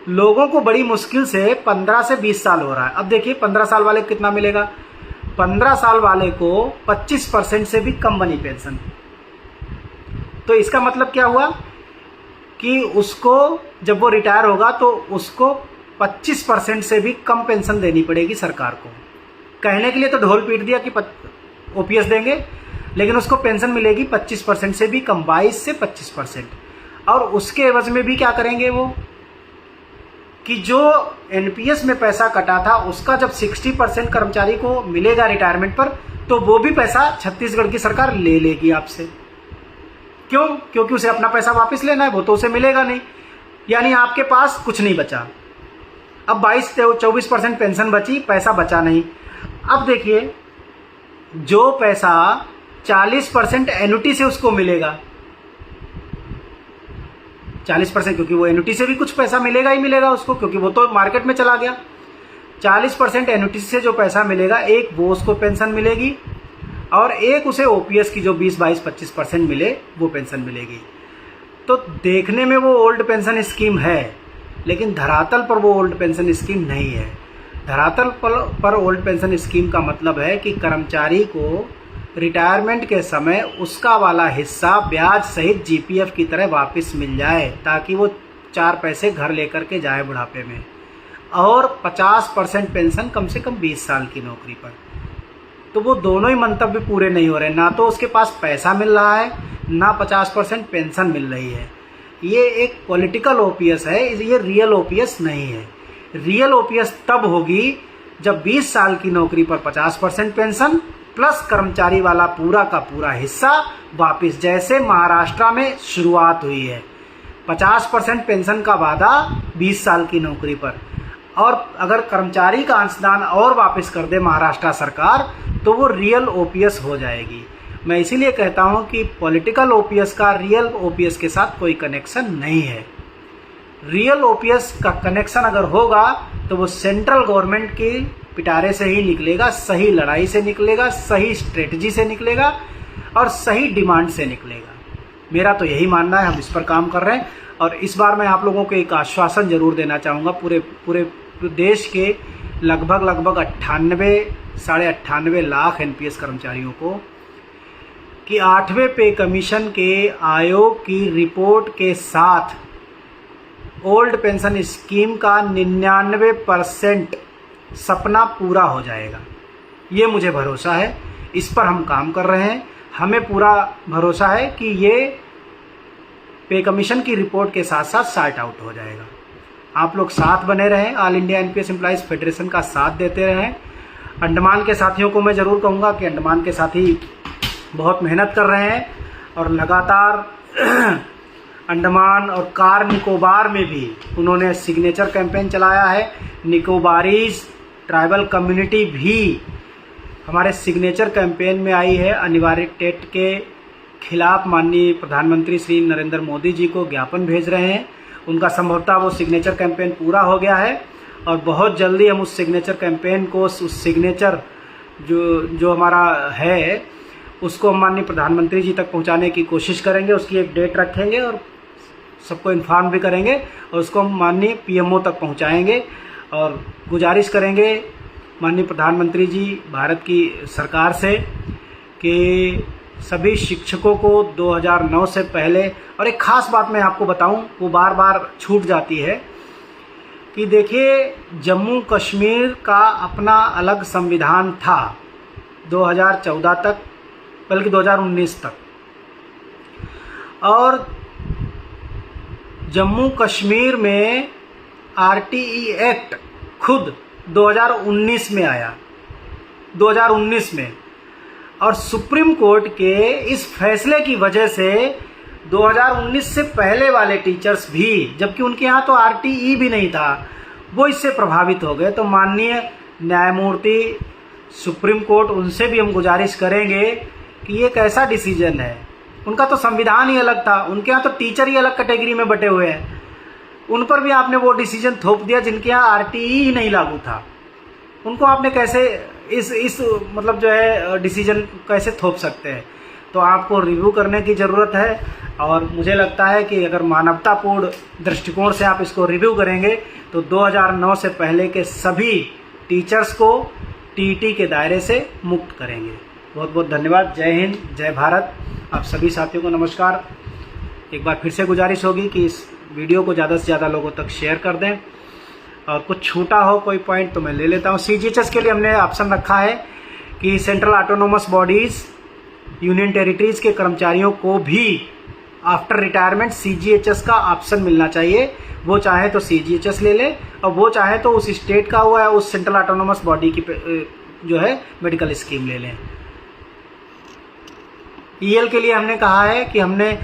लोगों को बड़ी मुश्किल से 15 से 20 साल हो रहा है। अब देखिए 15 साल वाले को कितना मिलेगा। 15 साल वाले को 25% से भी कम बनी पेंशन। तो इसका मतलब क्या हुआ कि उसको जब वो रिटायर होगा तो उसको 25% से भी कम पेंशन देनी पड़ेगी सरकार को। कहने के लिए तो ढोल पीट दिया कि ओपीएस देंगे, लेकिन उसको पेंशन मिलेगी 25% से भी कम, 22 से 25%। और उसके एवज में भी क्या करेंगे वो कि जो एनपीएस में पैसा कटा था उसका जब 60% कर्मचारी को मिलेगा रिटायरमेंट पर तो वो भी पैसा छत्तीसगढ़ की सरकार ले लेगी आपसे। क्यों? क्योंकि उसे अपना पैसा वापस लेना है, वो तो उसे मिलेगा नहीं। यानी आपके पास कुछ नहीं बचा। अब 22-24% पेंशन बची, पैसा बचा नहीं। अब देखिए जो पैसा 40% एन्युटी से उसको मिलेगा, 40% क्योंकि वो एन्युटी से भी कुछ पैसा मिलेगा ही मिलेगा उसको, क्योंकि वो तो मार्केट में चला गया। 40% एन्युटी से जो पैसा मिलेगा, एक वो उसको पेंशन मिलेगी और एक उसे ओपीएस की जो 20-22-25% मिले वो पेंशन मिलेगी। तो देखने में वो ओल्ड पेंशन स्कीम है, लेकिन धरातल पर वो ओल्ड पेंशन स्कीम नहीं है। धरातल पर ओल्ड पेंशन स्कीम का मतलब है कि कर्मचारी को रिटायरमेंट के समय उसका वाला हिस्सा ब्याज सहित जीपीएफ की तरह वापस मिल जाए, ताकि वो 4 पैसे घर लेकर के जाए बुढ़ापे में। और 50% पेंशन कम से कम 20 साल की नौकरी पर। तो वो दोनों ही मंतव्य पूरे नहीं हो रहे, ना तो उसके पास पैसा मिल रहा है, ना 50% पेंशन मिल रही है। ये एक पॉलिटिकल ओपीएस है, ये रियल ओपीएस नहीं है। रियल ओपीएस तब होगी जब 20 साल की नौकरी पर 50% पेंशन प्लस कर्मचारी वाला पूरा का पूरा हिस्सा वापस, जैसे महाराष्ट्र में शुरुआत हुई है। 50% पेंशन का वादा 20 साल की नौकरी पर, और अगर कर्मचारी का अंशदान और वापस कर दे महाराष्ट्र सरकार तो वो रियल ओपीएस हो जाएगी। मैं इसीलिए कहता हूं कि पॉलिटिकल ओपीएस का रियल ओपीएस के साथ कोई कनेक्शन नहीं है। रियल ओपीएस का कनेक्शन अगर होगा तो वो सेंट्रल गवर्नमेंट की पिटारे से ही निकलेगा, सही लड़ाई से निकलेगा, सही स्ट्रेटजी से निकलेगा और सही डिमांड से निकलेगा। मेरा तो यही मानना है, हम इस पर काम कर रहे हैं। और इस बार मैं आप लोगों को एक आश्वासन जरूर देना चाहूँगा पूरे देश के लगभग 98-98.5 लाख एनपीएस कर्मचारियों को कि 8वें पे कमीशन के आयोग की रिपोर्ट के साथ ओल्ड पेंशन स्कीम का 99% सपना पूरा हो जाएगा। ये मुझे भरोसा है, इस पर हम काम कर रहे हैं। हमें पूरा भरोसा है कि ये पे कमीशन की रिपोर्ट के साथ साथ सॉर्ट आउट हो जाएगा। आप लोग साथ बने रहें, all India NPS employees federation का साथ देते रहें। अंडमान के साथियों को मैं ज़रूर कहूँगा कि अंडमान के साथी बहुत मेहनत कर रहे हैं और लगातार अंडमान और कार निकोबार में भी उन्होंने सिग्नेचर कैंपेन चलाया है। निकोबारीज ट्राइबल कम्युनिटी भी हमारे सिग्नेचर कैंपेन में आई है। अनिवार्य टेट के खिलाफ माननीय प्रधानमंत्री श्री नरेंद्र मोदी जी को ज्ञापन भेज रहे हैं। उनका संभवतः वो सिग्नेचर कैंपेन पूरा हो गया है और बहुत जल्दी हम उस सिग्नेचर कैंपेन को, उस सिग्नेचर जो हमारा है उसको हम माननीय प्रधानमंत्री जी तक पहुंचाने की कोशिश करेंगे। उसकी एक डेट रखेंगे और सबको इन्फॉर्म भी करेंगे और उसको हम माननीय पीएमओ तक पहुंचाएंगे और गुजारिश करेंगे माननीय प्रधानमंत्री जी भारत की सरकार से कि सभी शिक्षकों को 2009 से पहले, और एक ख़ास बात मैं आपको बताऊं, वो बार बार छूट जाती है कि देखिए जम्मू कश्मीर का अपना अलग संविधान था 2014 तक, बल्कि 2019 तक, और जम्मू कश्मीर में आरटीई एक्ट खुद 2019 में आया, 2019 में, और सुप्रीम कोर्ट के इस फैसले की वजह से 2019 से पहले वाले टीचर्स भी, जबकि उनके यहाँ तो आरटीई भी नहीं था, वो इससे प्रभावित हो गए। तो माननीय न्यायमूर्ति सुप्रीम कोर्ट, उनसे भी हम गुजारिश करेंगे कि ये कैसा डिसीजन है। उनका तो संविधान ही अलग था, उनके यहाँ तो टीचर ही अलग कैटेगरी में बटे हुए हैं, उन पर भी आपने वो डिसीजन थोप दिया जिनके यहाँ आरटीई ही नहीं लागू था। उनको आपने कैसे इस मतलब जो है डिसीजन कैसे थोप सकते हैं। तो आपको रिव्यू करने की ज़रूरत है, और मुझे लगता है कि अगर मानवतापूर्ण दृष्टिकोण से आप इसको रिव्यू करेंगे तो 2009 से पहले के सभी टीचर्स को टीईटी के दायरे से मुक्त करेंगे। बहुत बहुत धन्यवाद। जय हिंद, जय भारत। आप सभी साथियों को नमस्कार। एक बार फिर से गुजारिश होगी कि इस वीडियो को ज़्यादा से ज़्यादा लोगों तक शेयर कर दें, और कुछ छूटा हो कोई पॉइंट तो मैं ले लेता हूँ। सीजीएचएस के लिए हमने ऑप्शन रखा है कि central autonomous bodies, union territories के कर्मचारियों को भी आफ्टर रिटायरमेंट सीजीएचएस का ऑप्शन मिलना चाहिए। वो चाहे तो सीजीएचएस ले ले, और वो चाहे तो उस स्टेट का हुआ है उस सेंट्रल ऑटोनोमस बॉडी की जो है मेडिकल स्कीम ले लें। ईएल के लिए हमने कहा है कि हमने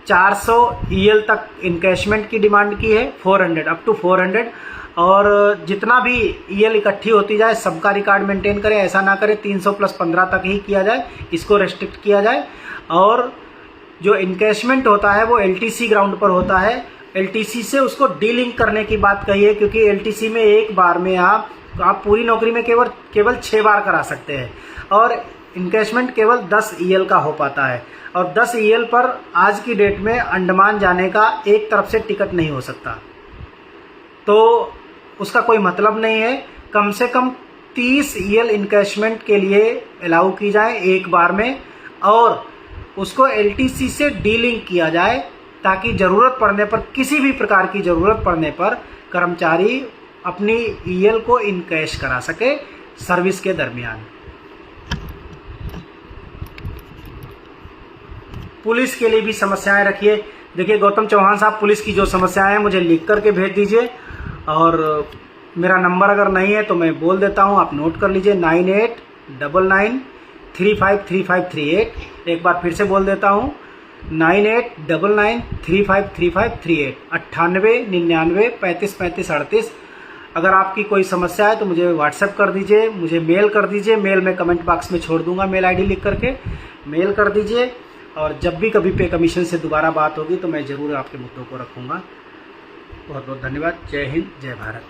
400 ईएल तक इनकैशमेंट की डिमांड की है, 400 अप टू 400, और जितना भी ईएल इकट्ठी होती जाए सबका रिकॉर्ड मेंटेन करें, ऐसा ना करें 300 + 15 तक ही किया जाए, इसको रेस्ट्रिक्ट किया जाए। और जो इनकैशमेंट होता है वो एलटीसी ग्राउंड पर होता है, एलटीसी से उसको डीलिंक करने की बात कही है, क्योंकि एलटीसी में एक बार में आप पूरी नौकरी में केवल 6 बार करा सकते हैं, और इनकैशमेंट केवल 10 ईएल का हो पाता है, और 10 ईएल पर आज की डेट में अंडमान जाने का एक तरफ से टिकट नहीं हो सकता, तो उसका कोई मतलब नहीं है। कम से कम 30 ईएल इनकैशमेंट के लिए अलाउ की जाए एक बार में, और उसको एलटीसी से डीलिंक किया जाए, ताकि ज़रूरत पड़ने पर, किसी भी प्रकार की ज़रूरत पड़ने पर कर्मचारी अपनी ईएल को इनकैश करा सके सर्विस के दरमियान। पुलिस के लिए भी समस्याएं रखिए। देखिए गौतम चौहान साहब, पुलिस की जो समस्याएं हैं मुझे लिख करके भेज दीजिए, और मेरा नंबर अगर नहीं है तो मैं बोल देता हूं, आप नोट कर लीजिए, 9899353538। एक बार फिर से बोल देता हूं, 9899353538, 9899353538। अगर आपकी कोई समस्या है तो मुझे व्हाट्सएप कर दीजिए, मुझे मेल कर दीजिए, मेल में कमेंट बॉक्स में छोड़ दूंगा, मेल आईडी लिख करके मेल कर दीजिए। और जब भी कभी पे कमीशन से दोबारा बात होगी तो मैं ज़रूर आपके मुद्दों को रखूँगा। बहुत बहुत धन्यवाद। जय हिंद, जय भारत।